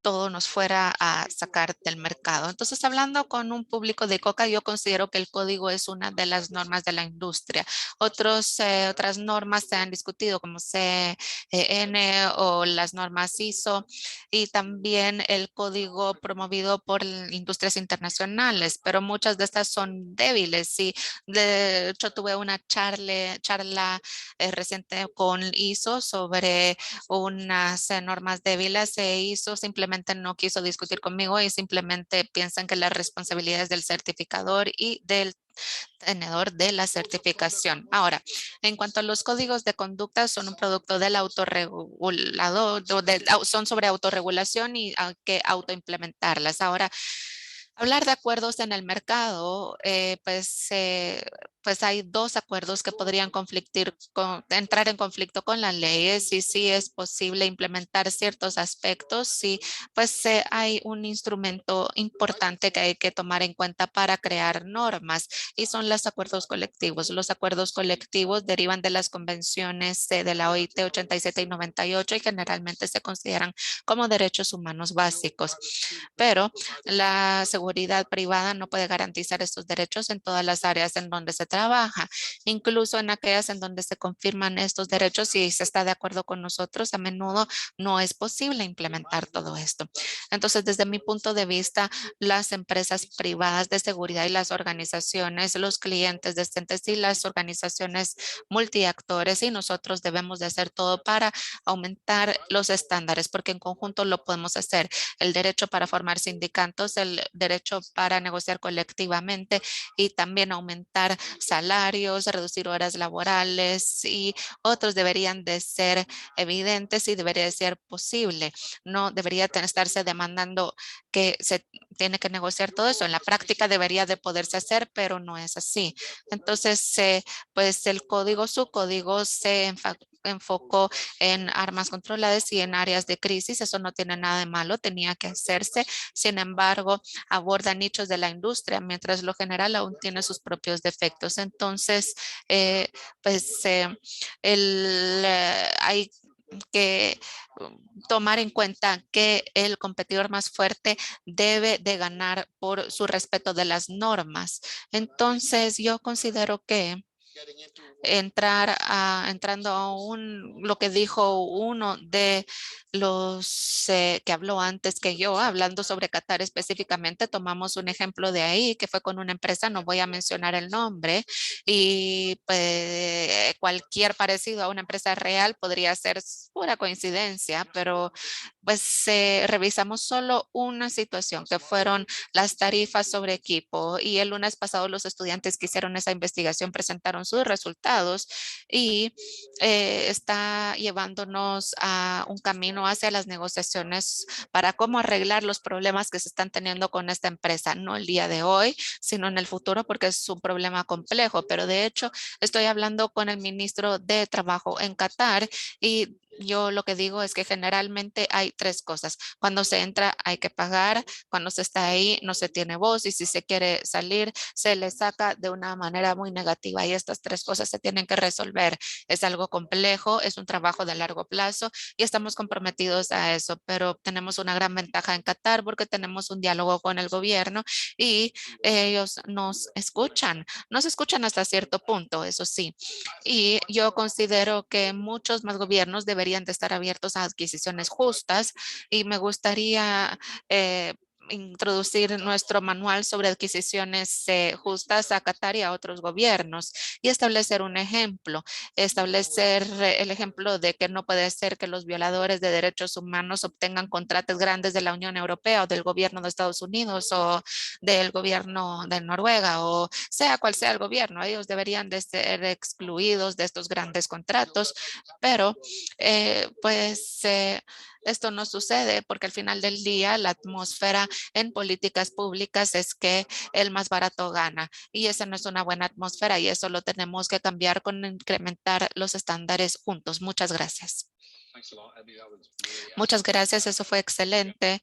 todo nos fuera a sacar del mercado. Entonces, hablando con un público de coca, yo considero que el código es una de las normas de la industria. Otras normas se han discutido como CN o las normas ISO y también el código promovido por industrias internacionales, pero muchas de estas son débiles. Y de hecho, tuve una charla reciente con ISO sobre unas normas débiles. Se hizo, simplemente no quiso discutir conmigo y simplemente piensan que las responsabilidades del certificador y del tenedor de la certificación. Ahora, en cuanto a los códigos de conducta, son un producto del autorregulador, son sobre autorregulación y hay que autoimplementarlas. Ahora, hablar de acuerdos en el mercado, pues hay dos acuerdos que podrían entrar en conflicto con las leyes y sí es posible implementar ciertos aspectos. Sí, pues hay un instrumento importante que hay que tomar en cuenta para crear normas y son los acuerdos colectivos. Los acuerdos colectivos derivan de las convenciones de la OIT 87 y 98 y generalmente se consideran como derechos humanos básicos. Pero la seguridad privada no puede garantizar estos derechos en todas las áreas en donde se trabaja, incluso en aquellas en donde se confirman estos derechos y se está de acuerdo con nosotros, a menudo no es posible implementar todo esto. Entonces, desde mi punto de vista, las empresas privadas de seguridad y las organizaciones, los clientes decentes y las organizaciones multiactores y nosotros debemos de hacer todo para aumentar los estándares, porque en conjunto lo podemos hacer. El derecho para formar sindicatos, el derecho para negociar colectivamente y también aumentar salarios, reducir horas laborales y otros deberían de ser evidentes y debería de ser posible. No debería estarse demandando que se tiene que negociar todo eso. En la práctica debería de poderse hacer, pero no es así. Entonces, pues su código se enfocó en armas controladas y en áreas de crisis. Eso no tiene nada de malo, tenía que hacerse. Sin embargo, aborda nichos de la industria, mientras lo general aún tiene sus propios defectos. Entonces, eh, pues hay que tomar en cuenta que el competidor más fuerte debe de ganar por su respeto de las normas. Entonces, yo considero que entrando a lo que dijo uno de los que habló antes que yo, hablando sobre Qatar específicamente, tomamos un ejemplo de ahí que fue con una empresa, no voy a mencionar el nombre, y pues, cualquier parecido a una empresa real podría ser pura coincidencia, pero pues revisamos solo una situación que fueron las tarifas sobre equipo y el lunes pasado los estudiantes que hicieron esa investigación presentaron sus resultados y está llevándonos a un camino hacia las negociaciones para cómo arreglar los problemas que se están teniendo con esta empresa, no el día de hoy, sino en el futuro porque es un problema complejo, pero de hecho estoy hablando con el ministro de Trabajo en Qatar y yo lo que digo es que generalmente hay tres cosas. Cuando se entra hay que pagar, cuando se está ahí no se tiene voz y si se quiere salir se le saca de una manera muy negativa y estas tres cosas se tienen que resolver. Es algo complejo, es un trabajo de largo plazo y estamos comprometidos a eso, pero tenemos una gran ventaja en Qatar porque tenemos un diálogo con el gobierno y ellos nos escuchan hasta cierto punto, eso sí. Y yo considero que muchos más gobiernos deberían de estar abiertos a adquisiciones justas y me gustaría introducir nuestro manual sobre adquisiciones justas a Qatar y a otros gobiernos y establecer un ejemplo, establecer el ejemplo de que no puede ser que los violadores de derechos humanos obtengan contratos grandes de la Unión Europea o del gobierno de Estados Unidos o del gobierno de Noruega o sea cual sea el gobierno. Ellos deberían de ser excluidos de estos grandes contratos, pero esto no sucede porque al final del día la atmósfera en políticas públicas es que el más barato gana y esa no es una buena atmósfera y eso lo tenemos que cambiar con incrementar los estándares juntos. Muchas gracias. Muchas gracias, eso fue excelente.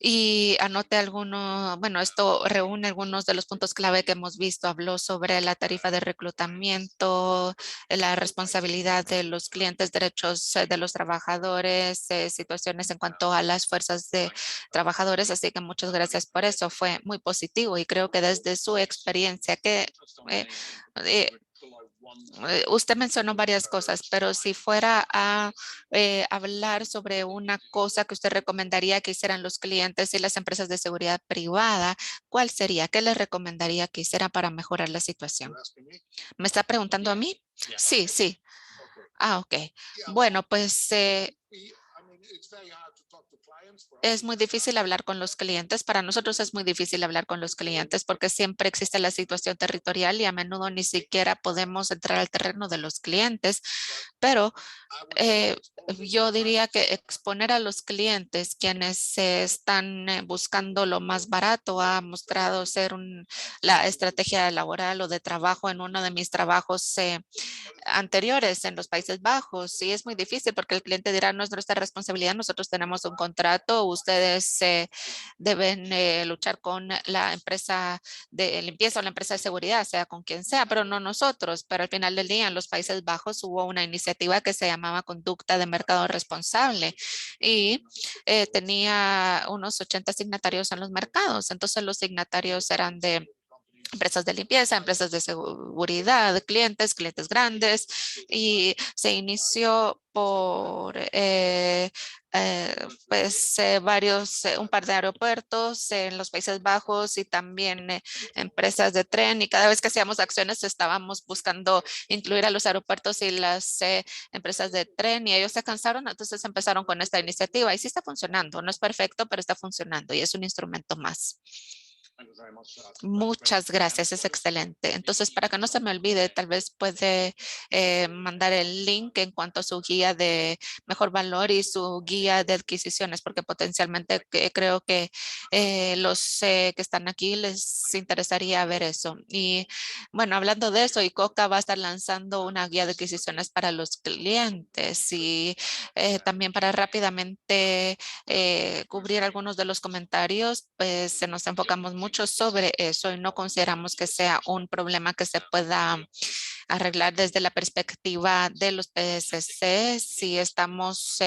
y anoté algunos, bueno, esto reúne algunos de los puntos clave que hemos visto. Habló sobre la tarifa de reclutamiento, la responsabilidad de los clientes, derechos de los trabajadores, situaciones en cuanto a las fuerzas de trabajadores. Así que muchas gracias por eso. Fue muy positivo y creo que desde su experiencia eh, eh, usted mencionó varias cosas, pero si fuera a hablar sobre una cosa que usted recomendaría que hicieran los clientes y las empresas de seguridad privada, ¿cuál sería? ¿Qué les recomendaría que hicieran para mejorar la situación? ¿Me está preguntando a mí? Sí, sí. Ah, ok. Bueno, pues es muy difícil hablar con los clientes. Para nosotros es muy difícil hablar con los clientes porque siempre existe la situación territorial y a menudo ni siquiera podemos entrar al terreno de los clientes. Pero eh, yo diría que exponer a los clientes, quienes están buscando lo más barato, ha mostrado ser la estrategia laboral o de trabajo en uno de mis trabajos anteriores en los Países Bajos. Y es muy difícil porque el cliente dirá, no es nuestra responsabilidad, nosotros tenemos un contrato, ustedes deben luchar con la empresa de limpieza o la empresa de seguridad, sea con quien sea, pero no nosotros. Pero al final del día en los Países Bajos hubo una iniciativa que se llamaba Conducta de Mercado Responsable y tenía unos 80 signatarios en los mercados. Entonces los signatarios eran de empresas de limpieza, empresas de seguridad, clientes grandes, y se inició por un par de aeropuertos en los Países Bajos y también empresas de tren. Y cada vez que hacíamos acciones estábamos buscando incluir a los aeropuertos y las empresas de tren, y ellos se cansaron, entonces empezaron con esta iniciativa y sí está funcionando. No es perfecto, pero está funcionando y es un instrumento más. Muchas gracias, es excelente. Entonces, para que no se me olvide, tal vez puede mandar el link en cuanto a su guía de mejor valor y su guía de adquisiciones, porque potencialmente creo que los que están aquí les interesaría ver eso. Y bueno, hablando de eso, ICOCA va a estar lanzando una guía de adquisiciones para los clientes y también para rápidamente cubrir algunos de los comentarios, pues se nos enfocamos mucho sobre eso y no consideramos que sea un problema que se pueda arreglar desde la perspectiva de los PSC. Si estamos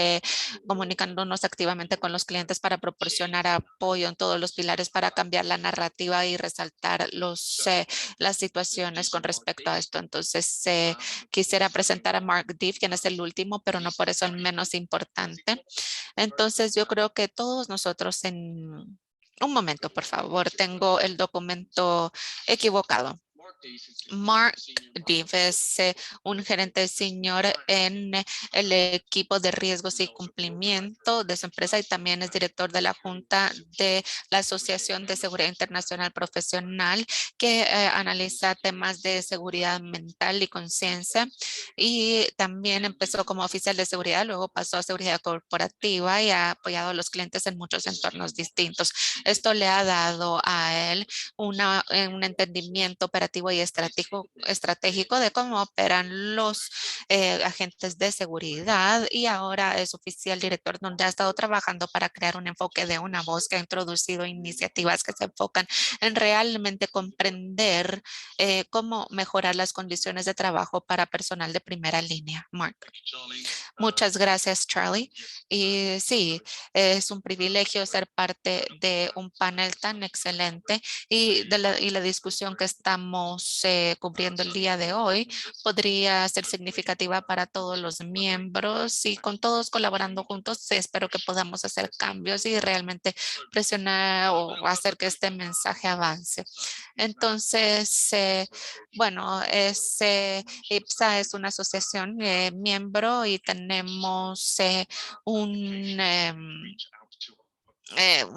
comunicándonos activamente con los clientes para proporcionar apoyo en todos los pilares para cambiar la narrativa y resaltar las situaciones con respecto a esto. Entonces, quisiera presentar a Mark Diff, quien es el último, pero no por eso el menos importante. Entonces, yo creo que todos nosotros en un momento, por favor, tengo el documento equivocado. Mark Div es un gerente senior en el equipo de riesgos y cumplimiento de su empresa y también es director de la Junta de la Asociación de Seguridad Internacional Profesional que analiza temas de seguridad mental y conciencia, y también empezó como oficial de seguridad, luego pasó a seguridad corporativa y ha apoyado a los clientes en muchos entornos distintos. Esto le ha dado a él un entendimiento operativo y estratégico de cómo operan los agentes de seguridad, y ahora es oficial director donde ha estado trabajando para crear un enfoque de una voz que ha introducido iniciativas que se enfocan en realmente comprender cómo mejorar las condiciones de trabajo para personal de primera línea. Mark. Muchas gracias, Charlie. Y sí, es un privilegio ser parte de un panel tan excelente y la discusión que estamos cubriendo el día de hoy podría ser significativa para todos los miembros, y con todos colaborando juntos espero que podamos hacer cambios y realmente presionar o hacer que este mensaje avance. Entonces, bueno, IPSA es una asociación miembro y tenemos una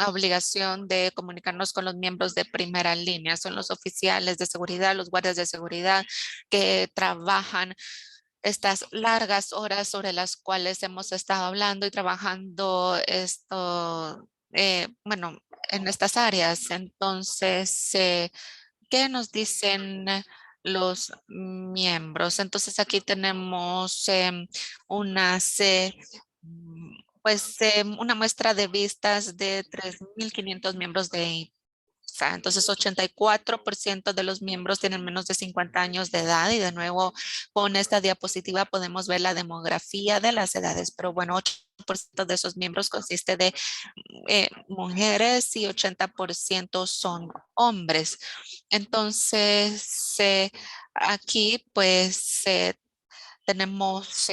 obligación de comunicarnos con los miembros de primera línea. Son los oficiales de seguridad, los guardias de seguridad que trabajan estas largas horas sobre las cuales hemos estado hablando y trabajando bueno, en estas áreas. Entonces, ¿qué nos dicen los miembros? Entonces aquí tenemos unas pues una muestra de vistas de 3.500 miembros de sea, entonces 84% de los miembros tienen menos de 50 años de edad y de nuevo con esta diapositiva podemos ver la demografía de las edades, pero bueno, 8% de esos miembros consiste de mujeres y 80% son hombres. Entonces, aquí pues tenemos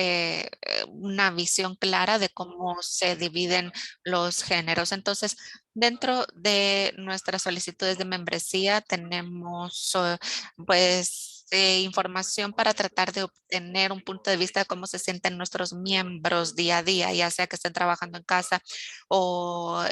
una visión clara de cómo se dividen los géneros. Entonces, dentro de nuestras solicitudes de membresía tenemos pues información para tratar de obtener un punto de vista de cómo se sienten nuestros miembros día a día, ya sea que estén trabajando en casa o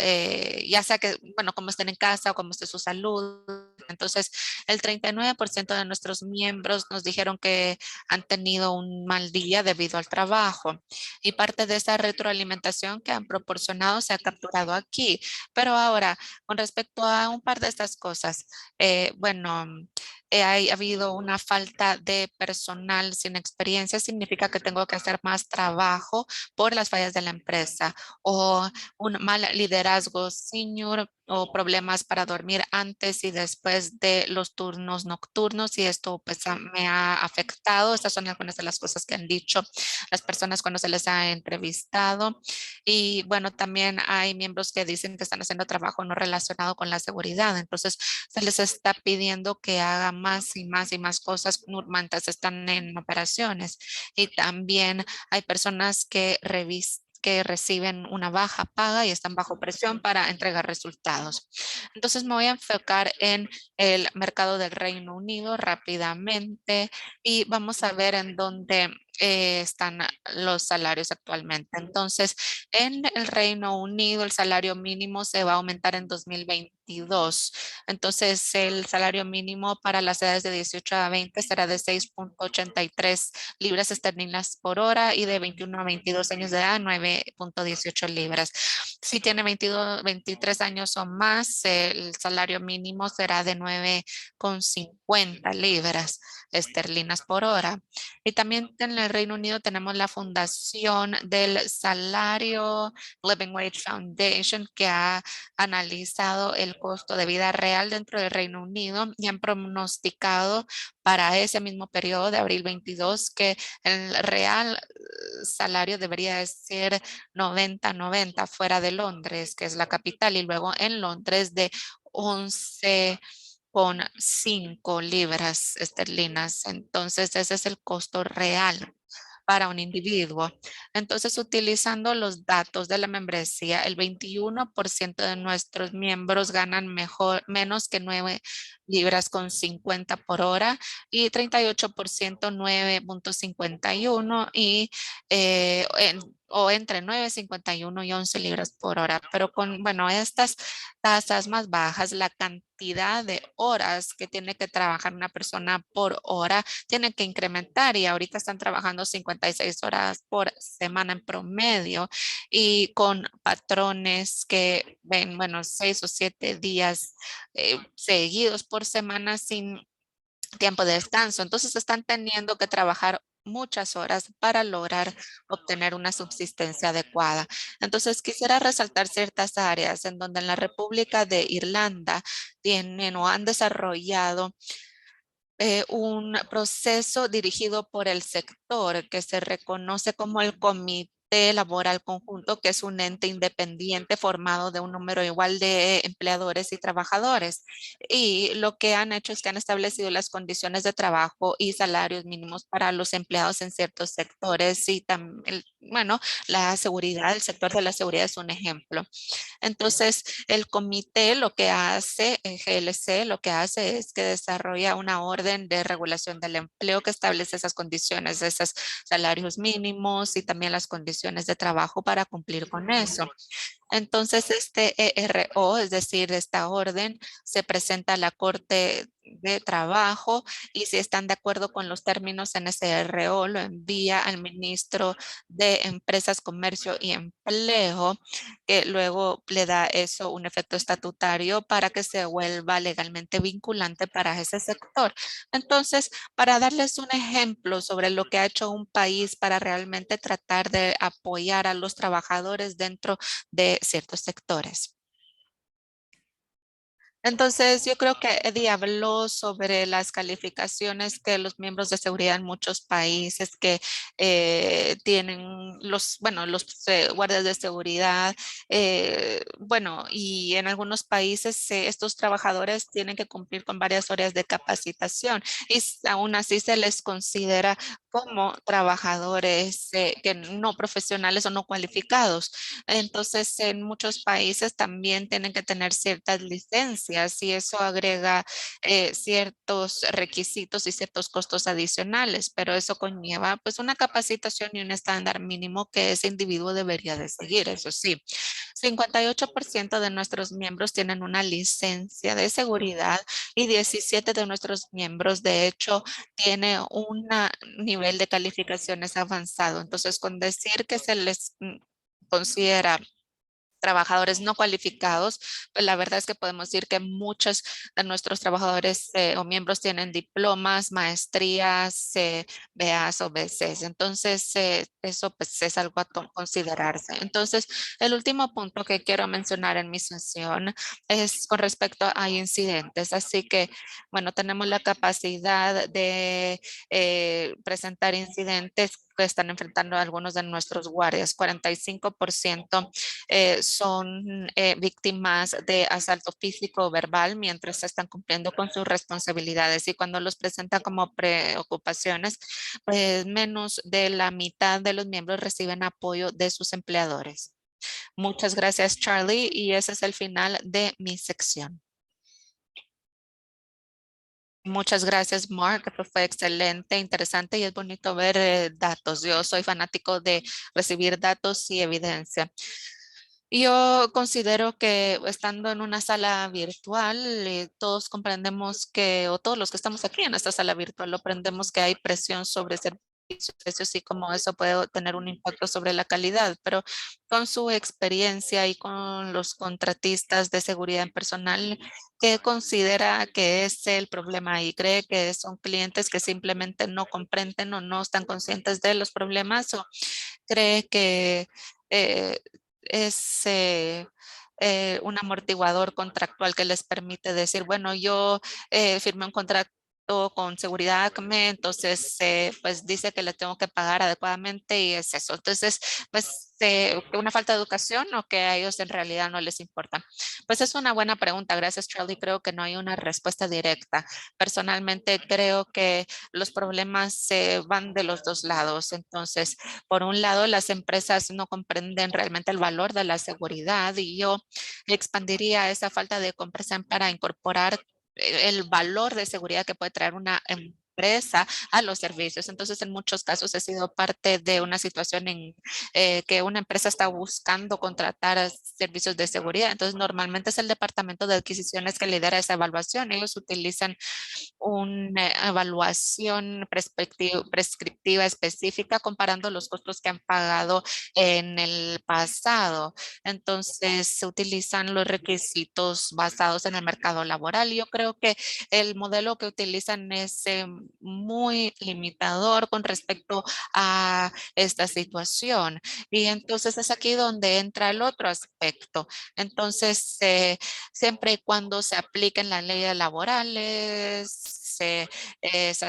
ya sea que, bueno, cómo estén en casa o cómo esté su salud. Entonces, el 39% de nuestros miembros nos dijeron que han tenido un mal día debido al trabajo y parte de esa retroalimentación que han proporcionado se ha capturado aquí. Pero ahora, con respecto a un par de estas cosas, bueno, ha habido una falta de personal sin experiencia, significa que tengo que hacer más trabajo por las fallas de la empresa o un mal liderazgo senior o problemas para dormir antes y después de los turnos nocturnos y esto pues me ha afectado. Estas son algunas de las cosas que han dicho las personas cuando se les ha entrevistado. Y bueno, también hay miembros que dicen que están haciendo trabajo no relacionado con la seguridad. Entonces se les está pidiendo que hagan más y más y más cosas mientras están en operaciones. Y también hay personas que que reciben una baja paga y están bajo presión para entregar resultados. Entonces me voy a enfocar en el mercado del Reino Unido rápidamente y vamos a ver en dónde están los salarios actualmente. Entonces, en el Reino Unido, el salario mínimo se va a aumentar en 2022. Entonces, el salario mínimo para las edades de 18 a 20 será de 6.83 libras esterlinas por hora y de 21 a 22 años de edad, 9.18 libras. Si tiene 22, 23 años o más, el salario mínimo será de 9.50 libras esterlinas por hora. Y también en el Reino Unido tenemos la fundación del salario Living Wage Foundation que ha analizado el costo de vida real dentro del Reino Unido y han pronosticado para ese mismo periodo de abril 22 que el real salario debería de ser 90-90 fuera de Londres, que es la capital, y luego en Londres de 11.5 libras esterlinas. Entonces, ese es el costo real para un individuo. Entonces, utilizando los datos de la membresía, el 21% de nuestros miembros ganan menos que 9 libras con 50 por hora y 38% 9.51 y o entre 9.51 y 11 libras por hora. Pero con, bueno, estas tasas más bajas, la cantidad de horas que tiene que trabajar una persona por hora tiene que incrementar y ahorita están trabajando 56 horas por semana en promedio y con patrones que ven, bueno, 6 o 7 días seguidos por semana sin tiempo de descanso. Entonces están teniendo que trabajar muchas horas para lograr obtener una subsistencia adecuada. Entonces quisiera resaltar ciertas áreas en donde en la República de Irlanda tienen o han desarrollado un proceso dirigido por el sector que se reconoce como el Comité Laboral Conjunto, que es un ente independiente formado de un número igual de empleadores y trabajadores. Y lo que han hecho es que han establecido las condiciones de trabajo y salarios mínimos para los empleados en ciertos sectores y también, bueno, la seguridad, el sector de la seguridad es un ejemplo. Entonces, el comité lo que hace, el GLC, lo que hace es que desarrolla una orden de regulación del empleo que establece esas condiciones, esos salarios mínimos y también las condiciones de trabajo para cumplir con eso. Entonces, este ERO, es decir, esta orden, se presenta a la Corte de trabajo y si están de acuerdo con los términos en SRO, lo envía al ministro de Empresas, Comercio y Empleo, que luego le da eso un efecto estatutario para que se vuelva legalmente vinculante para ese sector. Entonces, para darles un ejemplo sobre lo que ha hecho un país para realmente tratar de apoyar a los trabajadores dentro de ciertos sectores. Entonces, yo creo que Eddie habló sobre las calificaciones que los miembros de seguridad en muchos países que tienen los guardias de seguridad, bueno, y en algunos países estos trabajadores tienen que cumplir con varias horas de capacitación y aún así se les considera como trabajadores que no profesionales o no cualificados. Entonces, en muchos países también tienen que tener ciertas licencias y eso agrega ciertos requisitos y ciertos costos adicionales, pero eso conlleva pues una capacitación y un estándar mínimo que ese individuo debería de seguir. Eso sí, 58% de nuestros miembros tienen una licencia de seguridad y 17 de nuestros miembros, de hecho, tiene un nivel de calificaciones avanzado. Entonces, con decir que se les considera trabajadores no cualificados, pues la verdad es que podemos decir que muchos de nuestros trabajadores o miembros tienen diplomas, maestrías, BAs o BCs. Entonces, eso pues es algo a considerarse. Entonces, el último punto que quiero mencionar en mi sesión es con respecto a incidentes. Así que, bueno, tenemos la capacidad de presentar incidentes que están enfrentando algunos de nuestros guardias. 45% son víctimas de asalto físico o verbal mientras están cumpliendo con sus responsabilidades y cuando los presentan como preocupaciones, pues menos de la mitad de los miembros reciben apoyo de sus empleadores. Muchas gracias, Charlie, y ese es el final de mi sección. Muchas gracias, Mark. Fue excelente, interesante y es bonito ver datos. Yo soy fanático de recibir datos y evidencia. Yo considero que estando en una sala virtual, todos comprendemos que, o todos los que estamos aquí en esta sala virtual, aprendemos que hay presión sobre servicios, precios y cómo eso puede tener un impacto sobre la calidad, pero con su experiencia y con los contratistas de seguridad en personal, ¿qué considera que es el problema y cree que son clientes que simplemente no comprenden o no están conscientes de los problemas o cree que eh, es un amortiguador contractual que les permite decir, bueno, yo firmé un contrato con seguridad ACME, entonces pues dice que le tengo que pagar adecuadamente y es eso. Entonces, pues una falta de educación o que a ellos en realidad no les importa. Pues es una buena pregunta, gracias Charlie. Creo que no hay una respuesta directa. Personalmente creo que los problemas se van de los dos lados. Entonces, por un lado, las empresas no comprenden realmente el valor de la seguridad y yo expandiría esa falta de comprensión para incorporar el valor de seguridad que puede traer una empresa a los servicios. Entonces, en muchos casos he sido parte de una situación en que una empresa está buscando contratar servicios de seguridad. Entonces, normalmente es el departamento de adquisiciones que lidera esa evaluación. Ellos utilizan una evaluación prescriptiva específica comparando los costos que han pagado en el pasado. Entonces, se utilizan los requisitos basados en el mercado laboral. Yo creo que el modelo que utilizan es muy limitador con respecto a esta situación. Y entonces es aquí donde entra el otro aspecto. Entonces, siempre y cuando se apliquen las leyes laborales, es,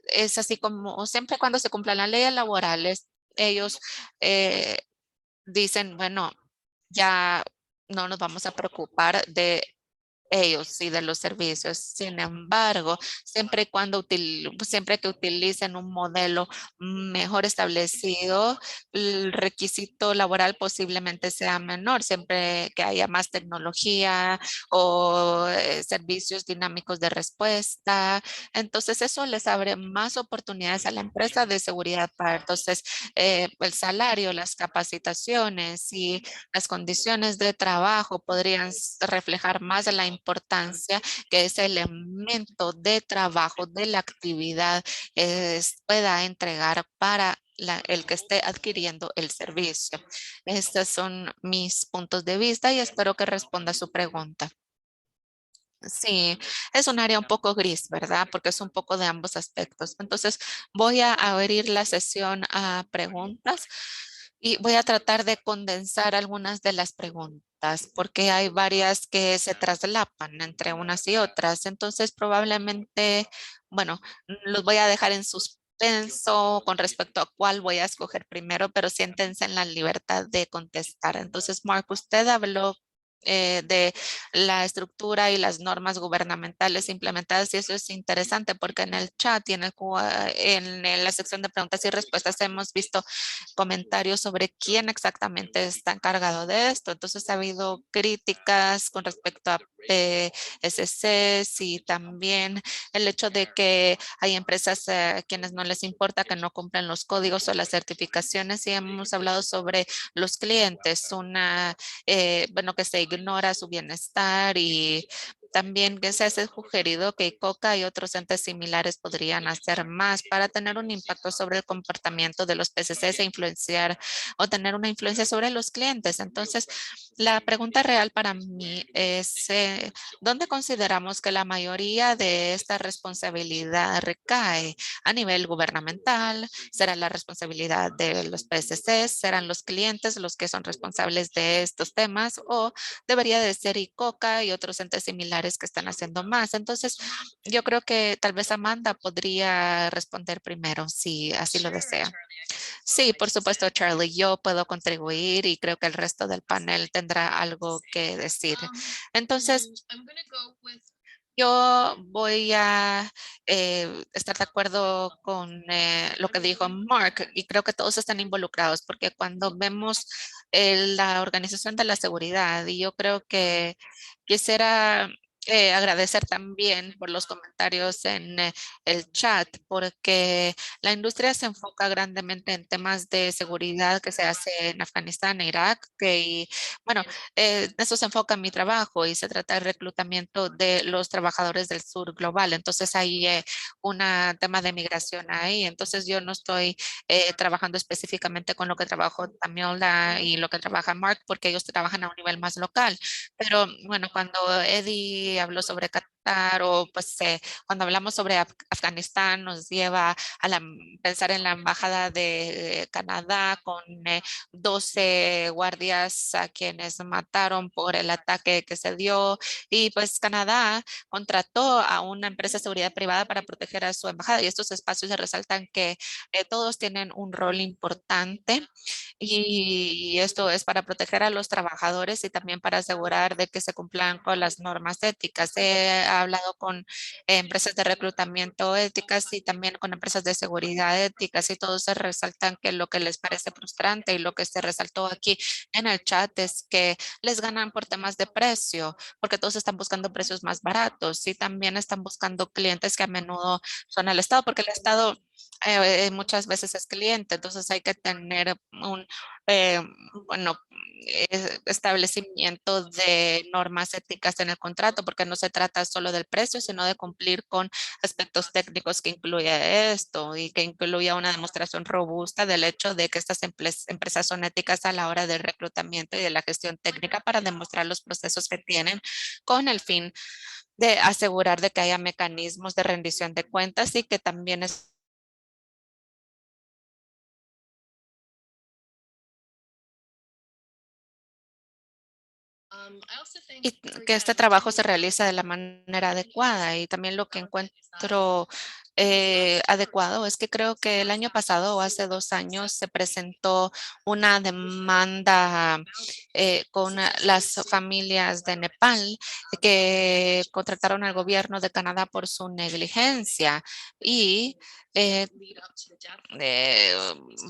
es así como siempre y cuando se cumplan las leyes laborales, ellos eh, dicen, bueno, ya no nos vamos a preocupar de ellos y de los servicios. Sin embargo, siempre y cuando siempre que utilicen un modelo mejor establecido, el requisito laboral posiblemente sea menor, siempre que haya más tecnología o servicios dinámicos de respuesta. Entonces, eso les abre más oportunidades a la empresa de seguridad para entonces el salario, las capacitaciones y las condiciones de trabajo podrían reflejar más de la importancia que ese elemento de trabajo, de la actividad, pueda entregar para el que esté adquiriendo el servicio. Estos son mis puntos de vista y espero que responda a su pregunta. Sí, es un área un poco gris, ¿verdad? Porque es un poco de ambos aspectos. Entonces, voy a abrir la sesión a preguntas y voy a tratar de condensar algunas de las preguntas, porque hay varias que se traslapan entre unas y otras. Entonces, probablemente, bueno, los voy a dejar en suspenso con respecto a cuál voy a escoger primero, pero siéntense en la libertad de contestar. Entonces, Mark, usted habló de la estructura y las normas gubernamentales implementadas y eso es interesante porque en el chat y en la sección de preguntas y respuestas hemos visto comentarios sobre quién exactamente está encargado de esto. Entonces ha habido críticas con respecto a PSCs y también el hecho de que hay empresas a quienes no les importa que no cumplen los códigos o las certificaciones y hemos hablado sobre los clientes, bueno, que se ignora su bienestar y también que se ha sugerido que Coca y otros entes similares podrían hacer más para tener un impacto sobre el comportamiento de los PCCs e influenciar o tener una influencia sobre los clientes. Entonces, la pregunta real para mí es, ¿dónde consideramos que la mayoría de esta responsabilidad recae? ¿A nivel gubernamental? ¿Será la responsabilidad de los PSCs? ¿Serán los clientes los que son responsables de estos temas? ¿O debería de ser ICOCA y otros entes similares que están haciendo más? Entonces, yo creo que tal vez Amanda podría responder primero, si así lo desea. Sí, por supuesto, Charlie, yo puedo contribuir y creo que el resto del panel tendrá algo que decir. Entonces, yo voy a estar de acuerdo con lo que dijo Mark y creo que todos están involucrados porque cuando vemos la organización de la seguridad y yo creo que quisiera agradecer también por los comentarios en el chat porque la industria se enfoca grandemente en temas de seguridad que se hace en Afganistán e Irak y bueno, eso se enfoca en mi trabajo y se trata de reclutamiento de los trabajadores del sur global. Entonces hay un tema de migración ahí. Entonces yo no estoy trabajando específicamente con lo que trabajó Tamiola y lo que trabaja Mark porque ellos trabajan a un nivel más local. Pero bueno, cuando Eddie habló sobre Qatar o pues cuando hablamos sobre Afganistán nos lleva a pensar en la embajada de Canadá con 12 guardias a quienes mataron por el ataque que se dio y pues Canadá contrató a una empresa de seguridad privada para proteger a su embajada y estos espacios se resaltan que todos tienen un rol importante y esto es para proteger a los trabajadores y también para asegurar de que se cumplan con las normas éticas. He hablado con empresas de reclutamiento éticas y también con empresas de seguridad éticas y todos se resaltan que lo que les parece frustrante y lo que se resaltó aquí en el chat es que les ganan por temas de precio, porque todos están buscando precios más baratos y también están buscando clientes que a menudo son el Estado, porque el Estado muchas veces es cliente, entonces hay que tener un eh, bueno, establecimiento de normas éticas en el contrato, porque no se trata solo del precio, sino de cumplir con aspectos técnicos que incluye esto y que incluya una demostración robusta del hecho de que estas empresas son éticas a la hora del reclutamiento y de la gestión técnica para demostrar los procesos que tienen con el fin de asegurar de que haya mecanismos de rendición de cuentas y que también es y que este trabajo se realiza de la manera adecuada. Y también lo que encuentro adecuado es que creo que el año pasado o hace 2 años se presentó una demanda con las familias de Nepal que contrataron al gobierno de Canadá por su negligencia y eh, eh,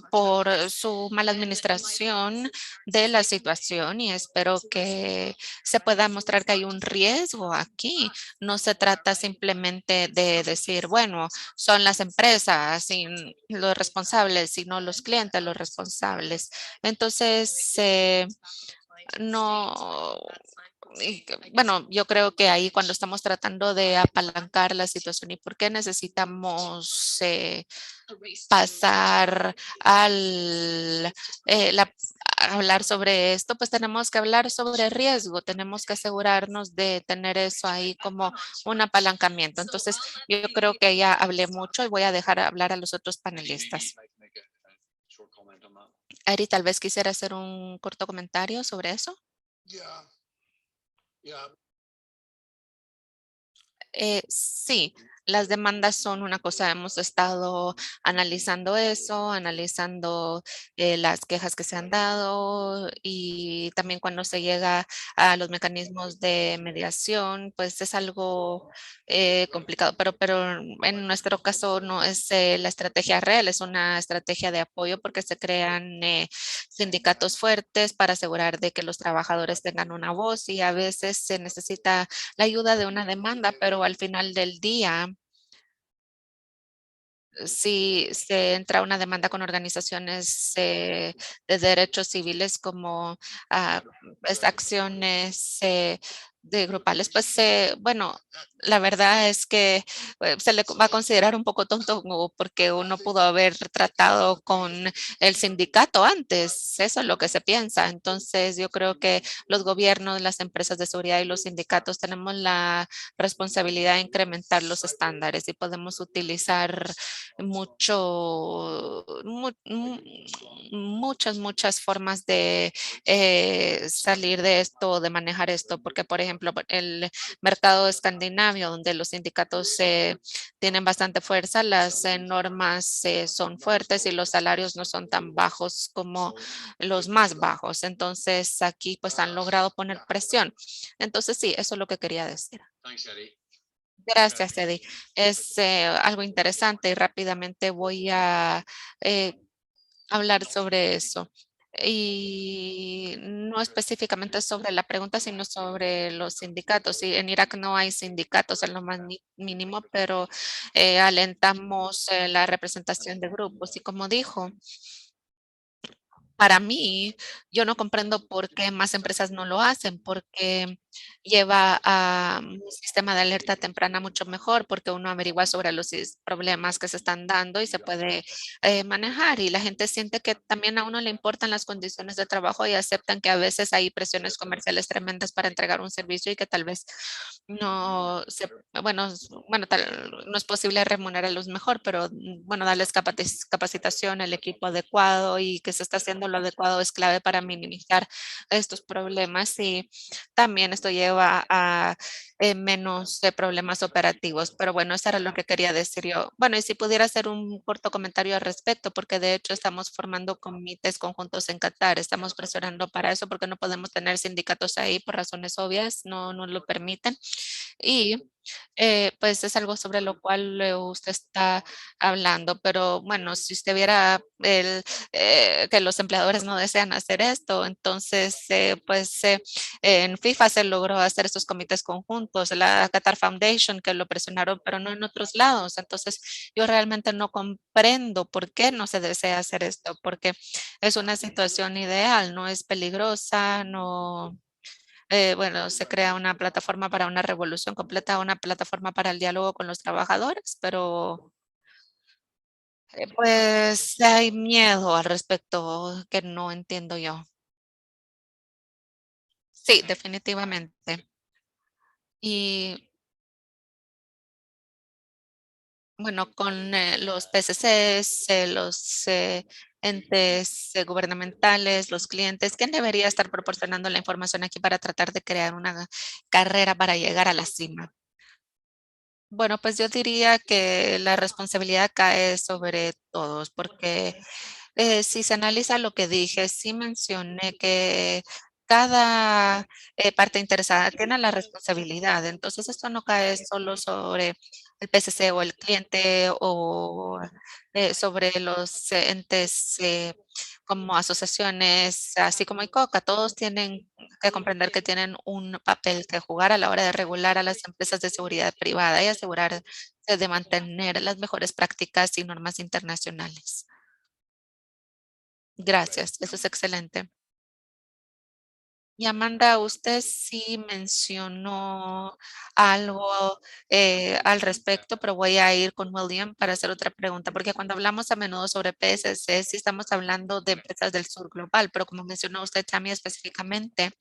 por su mala administración de la situación y espero que se pueda mostrar que hay un riesgo aquí. No se trata simplemente de decir, bueno, son las empresas y los responsables, sino los clientes los responsables. Entonces, no, bueno, yo creo que ahí cuando estamos tratando de apalancar la situación y por qué necesitamos pasar al a hablar sobre esto, pues tenemos que hablar sobre riesgo, tenemos que asegurarnos de tener eso ahí como un apalancamiento. Entonces, yo creo que ya hablé mucho y voy a dejar hablar a los otros panelistas. Ari, tal vez quisiera hacer un corto comentario sobre eso. Yeah, yeah. Sí, las demandas son una cosa, hemos estado analizando eso, analizando las quejas que se han dado y también cuando se llega a los mecanismos de mediación, pues es algo complicado, pero en nuestro caso no es la estrategia real, es una estrategia de apoyo porque se crean sindicatos fuertes para asegurar de que los trabajadores tengan una voz y a veces se necesita la ayuda de una demanda, pero al final del día, si se entra una demanda con organizaciones de derechos civiles como acciones de grupales, pues bueno, la verdad es que se le va a considerar un poco tonto porque uno pudo haber tratado con el sindicato antes, eso es lo que se piensa. Entonces, yo creo que los gobiernos, las empresas de seguridad y los sindicatos tenemos la responsabilidad de incrementar los estándares y podemos utilizar muchas formas de salir de esto, de manejar esto, porque por ejemplo, el mercado escandinavio, donde los sindicatos tienen bastante fuerza, las normas son fuertes y los salarios no son tan bajos como los más bajos. Entonces, aquí pues han logrado poner presión. Entonces, sí, eso es lo que quería decir. Thanks, Eddie. Gracias, Eddie. Es algo interesante y rápidamente voy a eh, hablar sobre eso. Y no específicamente sobre la pregunta, sino sobre los sindicatos. Sí, en Irak no hay sindicatos en lo más mínimo, pero alentamos la representación de grupos. Y como dijo, para mí, yo no comprendo por qué más empresas no lo hacen, porque lleva a un sistema de alerta temprana mucho mejor, porque uno averigua sobre los problemas que se están dando y se puede manejar. Y la gente siente que también a uno le importan las condiciones de trabajo y aceptan que a veces hay presiones comerciales tremendas para entregar un servicio y que tal vez no se, bueno, bueno, no es posible remunerarlos mejor, pero bueno, darles capacitación, el equipo adecuado y que se está haciendo lo adecuado es clave para minimizar estos problemas y también esto lleva a menos problemas operativos. Pero bueno, eso era lo que quería decir yo. Bueno, y si pudiera hacer un corto comentario al respecto, porque de hecho estamos formando comités conjuntos en Qatar, estamos presionando para eso porque no podemos tener sindicatos ahí por razones obvias, no nos lo permiten. Y pues es algo sobre lo cual usted está hablando, pero bueno, si usted viera que los empleadores no desean hacer esto, entonces pues en FIFA se logró hacer estos comités conjuntos, la Qatar Foundation que lo presionaron, pero no en otros lados. Entonces yo realmente no comprendo por qué no se desea hacer esto, porque es una situación ideal, no es peligrosa, no bueno, se crea una plataforma para una revolución completa, una plataforma para el diálogo con los trabajadores, pero pues hay miedo al respecto que no entiendo yo. Sí, definitivamente. Y bueno, con los PCCs, los entes gubernamentales, los clientes, ¿quién debería estar proporcionando la información aquí para tratar de crear una carrera para llegar a la cima? Bueno, pues yo diría que la responsabilidad cae sobre todos, porque si se analiza lo que dije, sí mencioné que cada parte interesada tiene la responsabilidad. Entonces, esto no cae solo sobre el PCC o el cliente o sobre los entes como asociaciones, así como ICOCA. Todos tienen que comprender que tienen un papel que jugar a la hora de regular a las empresas de seguridad privada y asegurarse de mantener las mejores prácticas y normas internacionales. Gracias, eso es excelente. Y Amanda, usted sí mencionó algo al respecto, pero voy a ir con William para hacer otra pregunta, porque cuando hablamos a menudo sobre PSC, sí estamos hablando de empresas del sur global, pero como mencionó usted, Tammy, específicamente,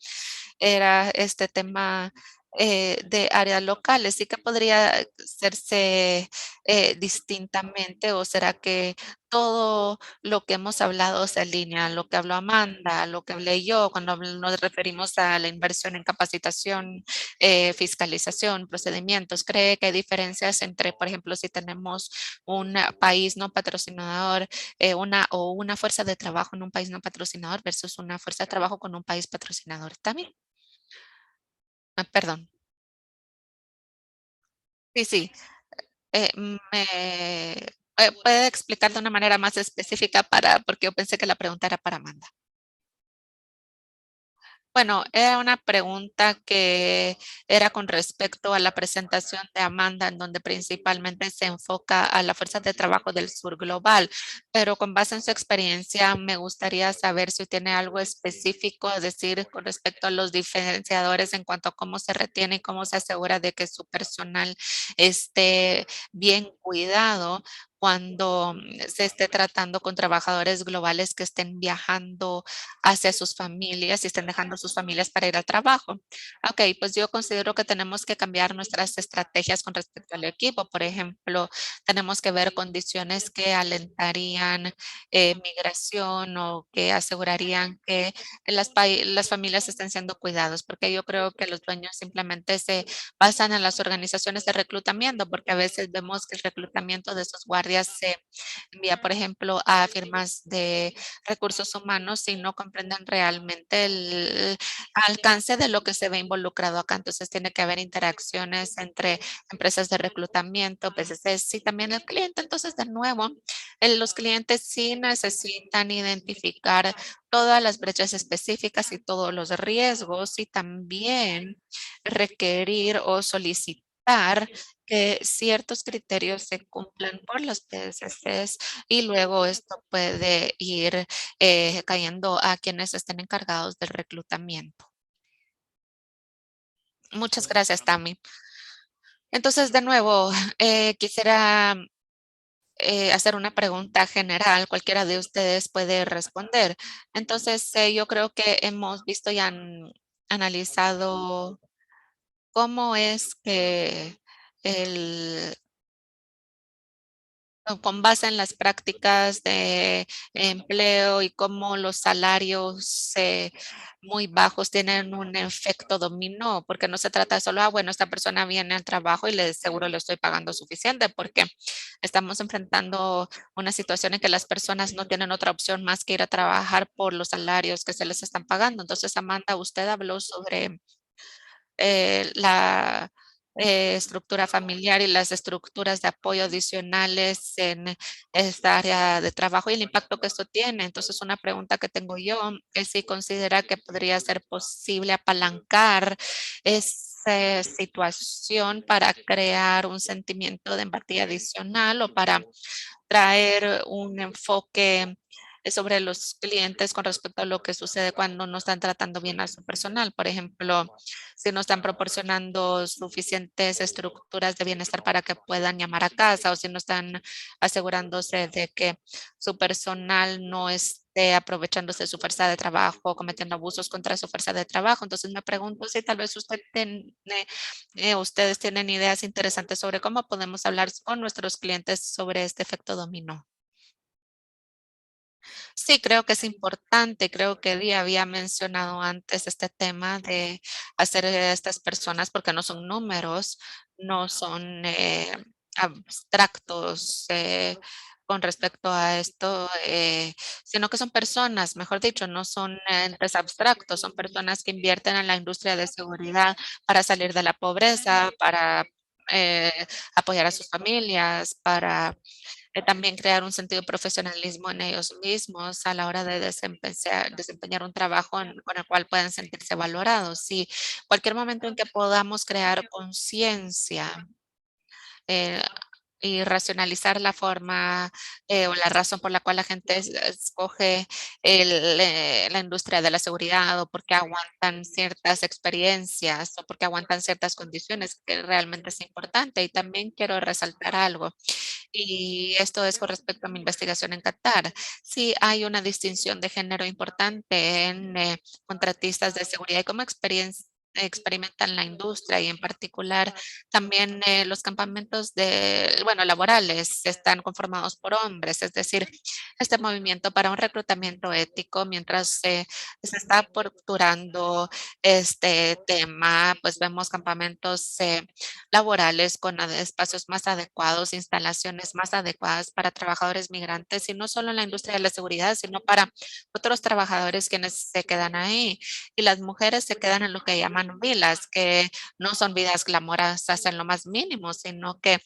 era este tema de áreas locales. ¿Sí que podría hacerse distintamente o será que todo lo que hemos hablado se alinea? Lo que habló Amanda, lo que hablé yo cuando nos referimos a la inversión en capacitación, fiscalización, procedimientos. ¿Cree que hay diferencias entre, por ejemplo, si tenemos un país no patrocinador, una fuerza de trabajo en un país no patrocinador versus una fuerza de trabajo con un país patrocinador? ¿También? Perdón. Sí, sí. ¿Puede explicar de una manera más específica porque yo pensé que la pregunta era para Amanda? Bueno, era una pregunta que era con respecto a la presentación de Amanda, en donde principalmente se enfoca a la fuerza de trabajo del sur global, pero con base en su experiencia, me gustaría saber si tiene algo específico a decir con respecto a los diferenciadores en cuanto a cómo se retiene y cómo se asegura de que su personal esté bien cuidado cuando se esté tratando con trabajadores globales que estén viajando hacia sus familias y estén dejando sus familias para ir al trabajo. Ok, pues yo considero que tenemos que cambiar nuestras estrategias con respecto al equipo. Por ejemplo, tenemos que ver condiciones que alentarían migración o que asegurarían que las familias estén siendo cuidados, porque yo creo que los dueños simplemente se basan en las organizaciones de reclutamiento, porque a veces vemos que el reclutamiento de esos guardias se envía, por ejemplo, a firmas de recursos humanos y no comprenden realmente el alcance de lo que se ve involucrado acá. Entonces tiene que haber interacciones entre empresas de reclutamiento, PCCs y también el cliente. Entonces, de nuevo, los clientes sí necesitan identificar todas las brechas específicas y todos los riesgos y también requerir o solicitar que ciertos criterios se cumplan por los PSCs y luego esto puede ir cayendo a quienes estén encargados del reclutamiento. Muchas gracias, Tami. Entonces, de nuevo, quisiera hacer una pregunta general. Cualquiera de ustedes puede responder. Entonces, yo creo que hemos visto y analizado cómo es que el con base en las prácticas de empleo y cómo los salarios muy bajos tienen un efecto dominó, porque no se trata de solo, bueno, esta persona viene al trabajo y le seguro le estoy pagando suficiente, porque estamos enfrentando una situación en que las personas no tienen otra opción más que ir a trabajar por los salarios que se les están pagando. Entonces, Amanda, usted habló sobre la estructura familiar y las estructuras de apoyo adicionales en esta área de trabajo y el impacto que esto tiene. Entonces, una pregunta que tengo yo es si considera que podría ser posible apalancar esa situación para crear un sentimiento de empatía adicional o para traer un enfoque sobre los clientes con respecto a lo que sucede cuando no están tratando bien a su personal. Por ejemplo, si no están proporcionando suficientes estructuras de bienestar para que puedan llamar a casa o si no están asegurándose de que su personal no esté aprovechándose de su fuerza de trabajo o cometiendo abusos contra su fuerza de trabajo. Entonces me pregunto si tal vez ustedes tienen ideas interesantes sobre cómo podemos hablar con nuestros clientes sobre este efecto dominó. Sí, creo que es importante. Creo que Día había mencionado antes este tema de hacer estas personas, porque no son números, no son abstractos con respecto a esto, sino que son personas, mejor dicho, no son entes abstractos, son personas que invierten en la industria de seguridad para salir de la pobreza, para eh, apoyar a sus familias, para también crear un sentido de profesionalismo en ellos mismos a la hora de desempeñar un trabajo con el cual puedan sentirse valorados. Y cualquier momento en que podamos crear conciencia, eh, y racionalizar la forma o la razón por la cual la gente escoge la industria de la seguridad o porque aguantan ciertas experiencias o porque aguantan ciertas condiciones, que realmente es importante. Y también quiero resaltar algo, y esto es con respecto a mi investigación en Qatar. Sí hay una distinción de género importante en contratistas de seguridad y cómo experimentan la industria y en particular también los campamentos bueno, laborales están conformados por hombres, es decir, este movimiento para un reclutamiento ético mientras se está procurando este tema, pues vemos campamentos laborales con espacios más adecuados, instalaciones más adecuadas para trabajadores migrantes y no solo en la industria de la seguridad, sino para otros trabajadores quienes se quedan ahí. Y las mujeres se quedan en lo que llaman vilas, que no son vidas glamorosas en lo más mínimo, sino que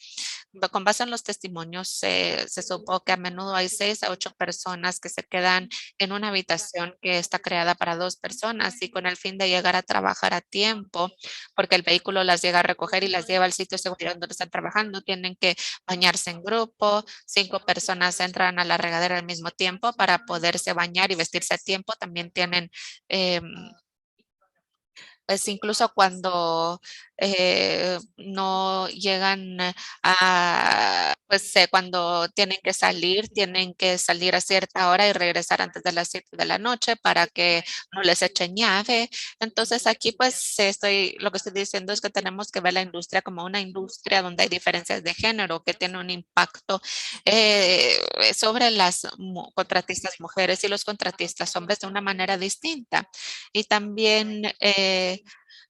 con base en los testimonios se supo que a menudo hay 6 a 8 personas que se quedan en una habitación que está creada para 2 personas y con el fin de llegar a trabajar a tiempo, porque el vehículo las llega a recoger y las lleva al sitio de seguridad donde están trabajando. Tienen que bañarse en grupo, 5 personas entran a la regadera al mismo tiempo para poderse bañar y vestirse a tiempo. También tienen em, pues incluso cuando no llegan cuando tienen que salir a cierta hora y regresar antes de las 7 de la noche para que no les echen llave. Entonces aquí lo que estoy diciendo es que tenemos que ver la industria como una industria donde hay diferencias de género que tiene un impacto sobre las contratistas mujeres y los contratistas hombres de una manera distinta. Y también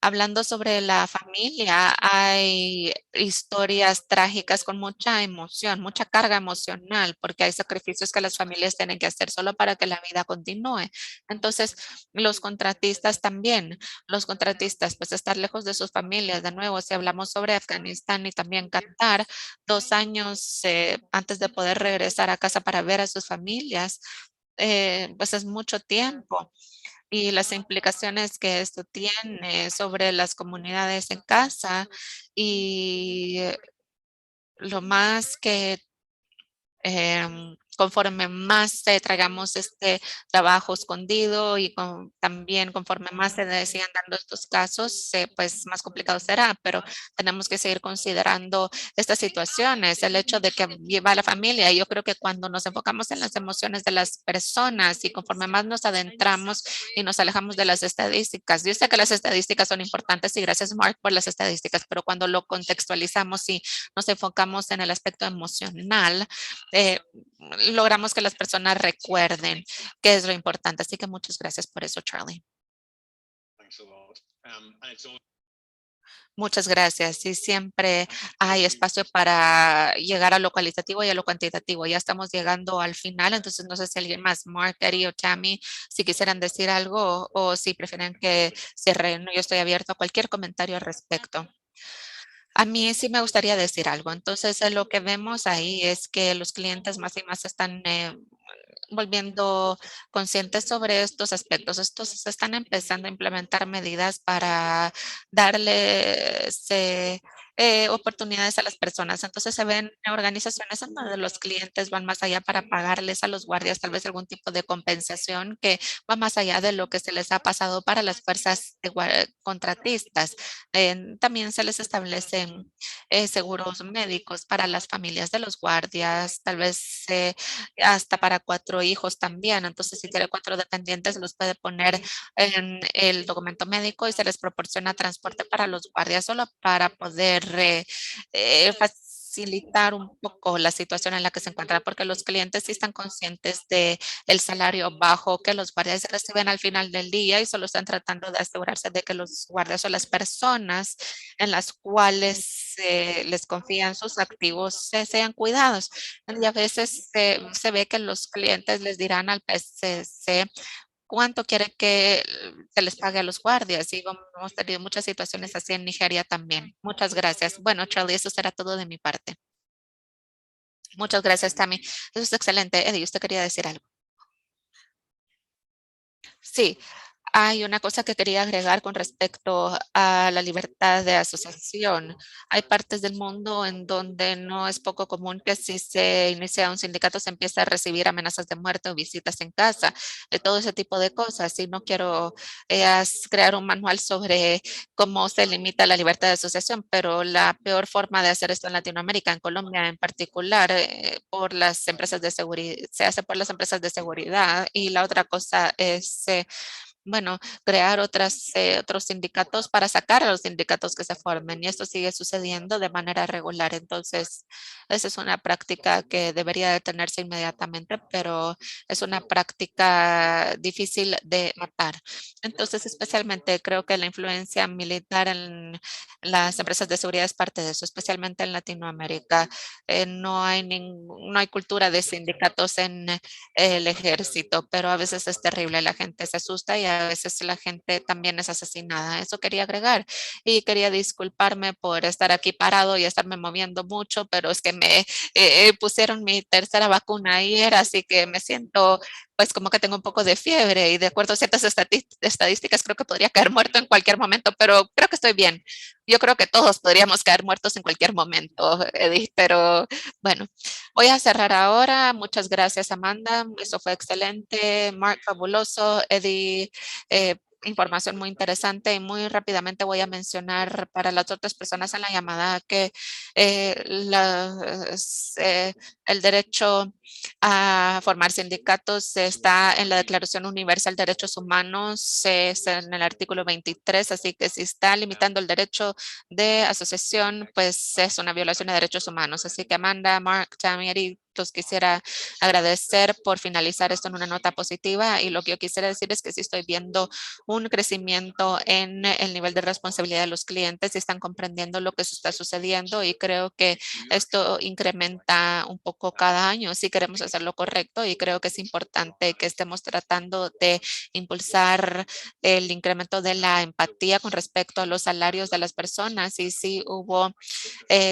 hablando sobre la familia, hay historias trágicas con mucha emoción, mucha carga emocional, porque hay sacrificios que las familias tienen que hacer solo para que la vida continúe. Entonces, los contratistas también, los contratistas, pues estar lejos de sus familias. De nuevo, si hablamos sobre Afganistán y también Qatar, 2 años antes de poder regresar a casa para ver a sus familias, pues es mucho tiempo y las implicaciones que esto tiene sobre las comunidades en casa y lo más que conforme más traigamos este trabajo escondido y también conforme más se sigan dando estos casos, pues más complicado será, pero tenemos que seguir considerando estas situaciones, el hecho de que lleva a la familia. Yo creo que cuando nos enfocamos en las emociones de las personas y conforme más nos adentramos y nos alejamos de las estadísticas, yo sé que las estadísticas son importantes y gracias Mark por las estadísticas, pero cuando lo contextualizamos y nos enfocamos en el aspecto emocional, eh, logramos que las personas recuerden qué es lo importante. Así que muchas gracias por eso, Charlie. Thanks a lot. And it's all Muchas gracias. Y siempre hay espacio para llegar a lo cualitativo y a lo cuantitativo. Ya estamos llegando al final, entonces no sé si alguien más, Mark, Eddie o Tammy, si quisieran decir algo o si prefieren que cierren. Yo estoy abierto a cualquier comentario al respecto. A mí sí me gustaría decir algo. Entonces, lo que vemos ahí es que los clientes más y más están volviendo conscientes sobre estos aspectos. Estos se están empezando a implementar medidas para darles oportunidades a las personas. Entonces se ven organizaciones en donde los clientes van más allá para pagarles a los guardias tal vez algún tipo de compensación que va más allá de lo que se les ha pasado para las fuerzas de contratistas. También se les establecen seguros médicos para las familias de los guardias, tal vez hasta para 4 hijos también. Entonces, si tiene 4 dependientes, los puede poner en el documento médico y se les proporciona transporte para los guardias solo para poder facilitar un poco la situación en la que se encuentran, porque los clientes sí están conscientes de el salario bajo que los guardias reciben al final del día y solo están tratando de asegurarse de que los guardias o las personas en las cuales les confían sus activos sean cuidados. Y a veces se ve que los clientes les dirán al PCC cuánto quiere que se les pague a los guardias. Y hemos tenido muchas situaciones así en Nigeria también. Muchas gracias. Bueno, Charlie, eso será todo de mi parte. Muchas gracias, Tammy. Eso es excelente. Eddie, usted quería decir algo. Sí, Hay una cosa que quería agregar con respecto a la libertad de asociación. Hay partes del mundo en donde no es poco común que si se inicia un sindicato se empiece a recibir amenazas de muerte o visitas en casa, todo ese tipo de cosas. Y no quiero crear un manual sobre cómo se limita la libertad de asociación, pero la peor forma de hacer esto en Latinoamérica, en Colombia en particular, por las empresas de seguridad, se hace por las empresas de seguridad. Y la otra cosa es bueno, crear otros sindicatos para sacar a los sindicatos que se formen y esto sigue sucediendo de manera regular. Entonces, esa es una práctica que debería detenerse inmediatamente, pero es una práctica difícil de matar. Entonces, especialmente creo que la influencia militar en las empresas de seguridad es parte de eso, especialmente en Latinoamérica. No hay cultura de sindicatos en el ejército, pero a veces es terrible, la gente se asusta y a veces la gente también es asesinada. Eso quería agregar y quería disculparme por estar aquí parado y estarme moviendo mucho, pero es que me pusieron mi tercera vacuna ayer, así que me siento pues como que tengo un poco de fiebre y de acuerdo a ciertas estadísticas creo que podría caer muerto en cualquier momento, pero creo que estoy bien. Yo creo que todos podríamos caer muertos en cualquier momento, Edith, pero bueno, voy a cerrar ahora. Muchas gracias, Amanda. Eso fue excelente. Mark, fabuloso. Eddie, información muy interesante y muy rápidamente voy a mencionar para las otras personas en la llamada que el derecho a formar sindicatos está en la Declaración Universal de Derechos Humanos, es en el artículo 23, así que si está limitando el derecho de asociación, pues es una violación de derechos humanos. Así que Amanda, Mark, Tammy, Eric, los quisiera agradecer por finalizar esto en una nota positiva y lo que yo quisiera decir es que sí estoy viendo un crecimiento en el nivel de responsabilidad de los clientes y están comprendiendo lo que está sucediendo y creo que esto incrementa un poco cada año si queremos hacer lo correcto y creo que es importante que estemos tratando de impulsar el incremento de la empatía con respecto a los salarios de las personas y sí hubo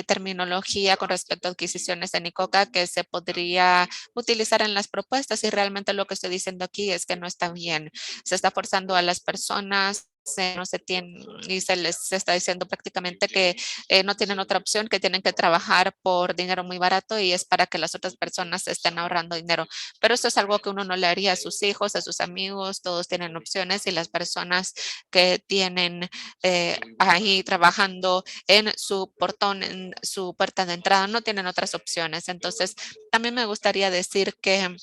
terminología con respecto a adquisiciones en ICOCA que se podría utilizar en las propuestas y realmente lo que estoy diciendo aquí es que no está bien. Se está forzando a las personas no se tiene y se les está diciendo prácticamente que no tienen otra opción, que tienen que trabajar por dinero muy barato y es para que las otras personas estén ahorrando dinero. Pero esto es algo que uno no le haría a sus hijos, a sus amigos, todos tienen opciones y las personas que tienen ahí trabajando en su portón, en su puerta de entrada, no tienen otras opciones. Entonces, también me gustaría decir que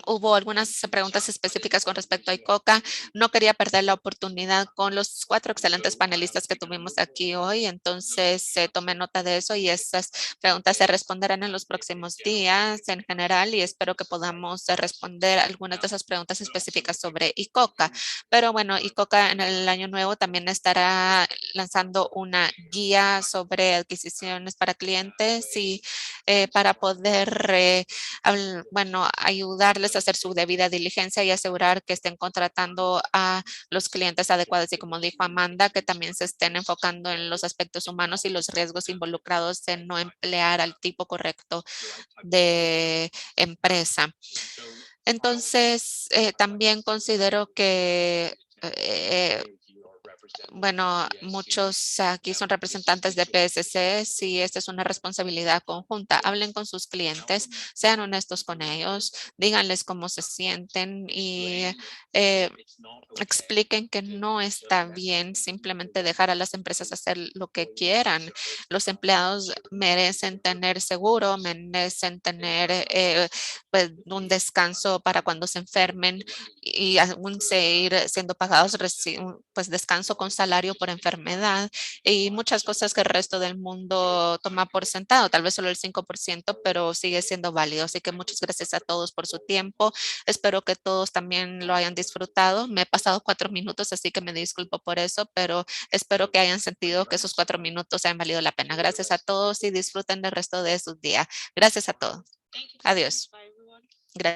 hubo algunas preguntas específicas con respecto a ICOCA. No quería perder la oportunidad con los 4 excelentes panelistas que tuvimos aquí hoy, entonces tomé nota de eso y esas preguntas se responderán en los próximos días en general y espero que podamos responder algunas de esas preguntas específicas sobre ICOCA. Pero bueno, ICOCA en el año nuevo también estará lanzando una guía sobre adquisiciones para clientes y para poder bueno, ayudarles a hacer su debida diligencia y asegurar que estén contratando a los clientes adecuados. Y como dijo Amanda, que también se estén enfocando en los aspectos humanos y los riesgos involucrados en no emplear al tipo correcto de empresa. Entonces, también considero que bueno, muchos aquí son representantes de PSC. Si esta es una responsabilidad conjunta, hablen con sus clientes, sean honestos con ellos, díganles cómo se sienten y eh, expliquen que no está bien simplemente dejar a las empresas hacer lo que quieran. Los empleados merecen tener seguro, merecen tener pues, un descanso para cuando se enfermen y aún seguir siendo pagados, pues descanso con salario por enfermedad y muchas cosas que el resto del mundo toma por sentado, tal vez solo el 5%, pero sigue siendo válido. Así que muchas gracias a todos por su tiempo. Espero que todos también lo hayan disfrutado. Me he pasado 4 minutos, así que me disculpo por eso, pero espero que hayan sentido que esos 4 minutos hayan valido la pena. Gracias a todos y disfruten del resto de sus días. Gracias a todos. Adiós. Gracias.